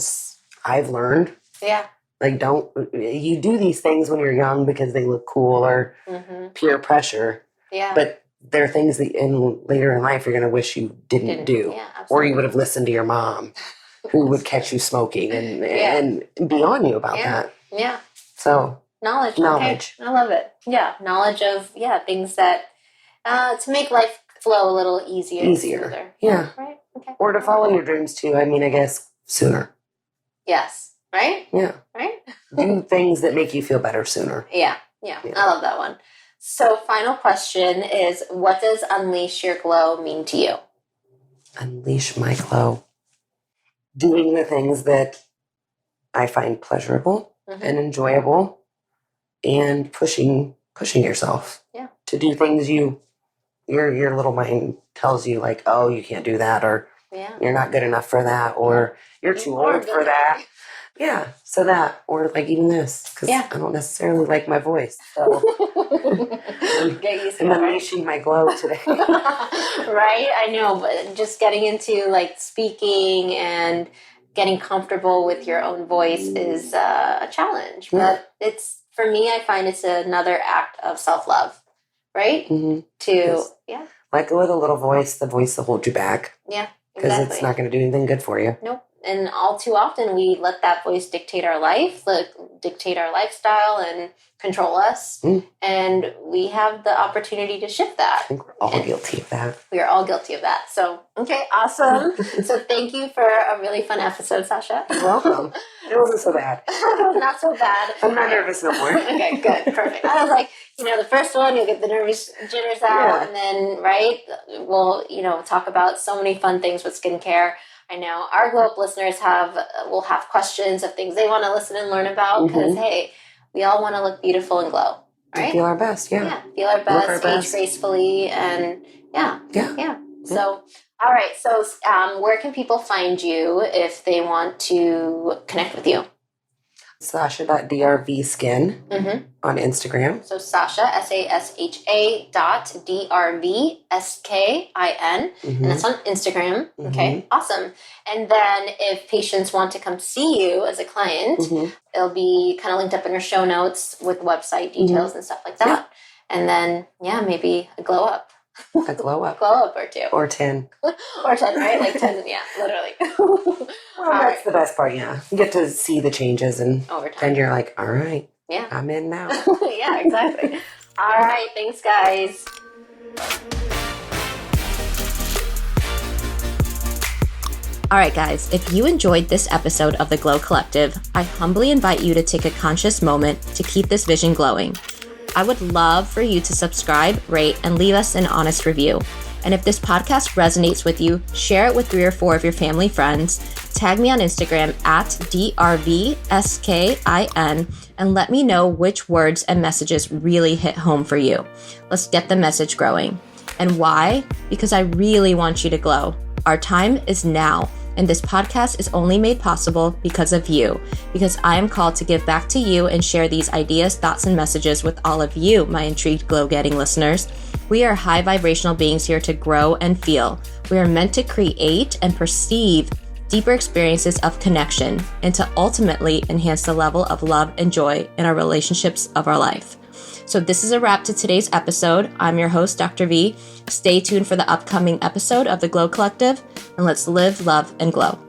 I've learned. Yeah. Like you do these things when you're young because they look cool or peer pressure. Yeah. But there are things that later in life you're going to wish you didn't do. Yeah, or you would have listened to your mom who would catch you smoking and be on you about that. Yeah. So knowledge. Okay. I love it. Yeah. Knowledge of things that to make life flow a little easier. Smoother. Yeah. Right. Okay. Or to follow your dreams too. I mean, I guess sooner. Yes. Right? Yeah. Right? Do things that make you feel better sooner. Yeah. I love that one. So final question is, what does unleash your glow mean to you? Unleash my glow. Doing the things that I find pleasurable and enjoyable, and pushing yourself. Yeah. To do things your little mind tells you, like, oh, you can't do that, or you're not good enough for that, or you're too old for that. Yeah, so that, or like even this, because I don't necessarily like my voice. So I'm unleashing my glow today. Right? I know, but just getting into like speaking and getting comfortable with your own voice is a challenge. But it's, for me, I find it's another act of self-love, right? Like with a little voice, the voice will hold you back. Yeah. Because it's not going to do anything good for you. Nope. And all too often we let that voice dictate our life, dictate our lifestyle and control us. And we have the opportunity to shift that. I think we're all guilty of that. We are all guilty of that. So, okay, awesome. So thank you for a really fun episode, Sasha. You're welcome. It wasn't so bad. Not so bad. I'm not nervous no more. Okay, good. Perfect. I was like, the first one, you'll get the nervous jitters out. And then, right, we'll, talk about so many fun things with skincare. I know our Glow Up listeners will have questions of things they want to listen and learn about because, hey, we all want to look beautiful and glow, right? Feel our best, yeah. Feel our best, age gracefully, and yeah. So, all right. So, where can people find you if they want to connect with you? Sasha.drvskin on Instagram. So Sasha, SASHA .DRVSKIN, and that's on Instagram. Okay, awesome. And then if patients want to come see you as a client, it'll be kind of linked up in your show notes with website details and stuff like that. Yeah. And then, maybe a glow up. A glow up. Glow up or 2. Or 10. Or 10, right? Like 10, literally. Well, that's the best part, You get to see the changes and over time. Then you're like, all right, I'm in now. Yeah, exactly. All right, thanks, guys. All right, guys, if you enjoyed this episode of The Glow Collective, I humbly invite you to take a conscious moment to keep this vision glowing. I would love for you to subscribe, rate, and leave us an honest review. And if this podcast resonates with you, share it with 3 or 4 of your family friends, tag me on Instagram @DRVSKIN, and let me know which words and messages really hit home for you. Let's get the message growing. And why? Because I really want you to glow. Our time is now. And this podcast is only made possible because of you, because I am called to give back to you and share these ideas, thoughts, and messages with all of you, my intrigued glow-getting listeners. We are high vibrational beings here to grow and feel. We are meant to create and perceive deeper experiences of connection and to ultimately enhance the level of love and joy in our relationships of our life. So this is a wrap to today's episode. I'm your host, Dr. V. Stay tuned for the upcoming episode of The Glow Collective, and let's live, love, and glow.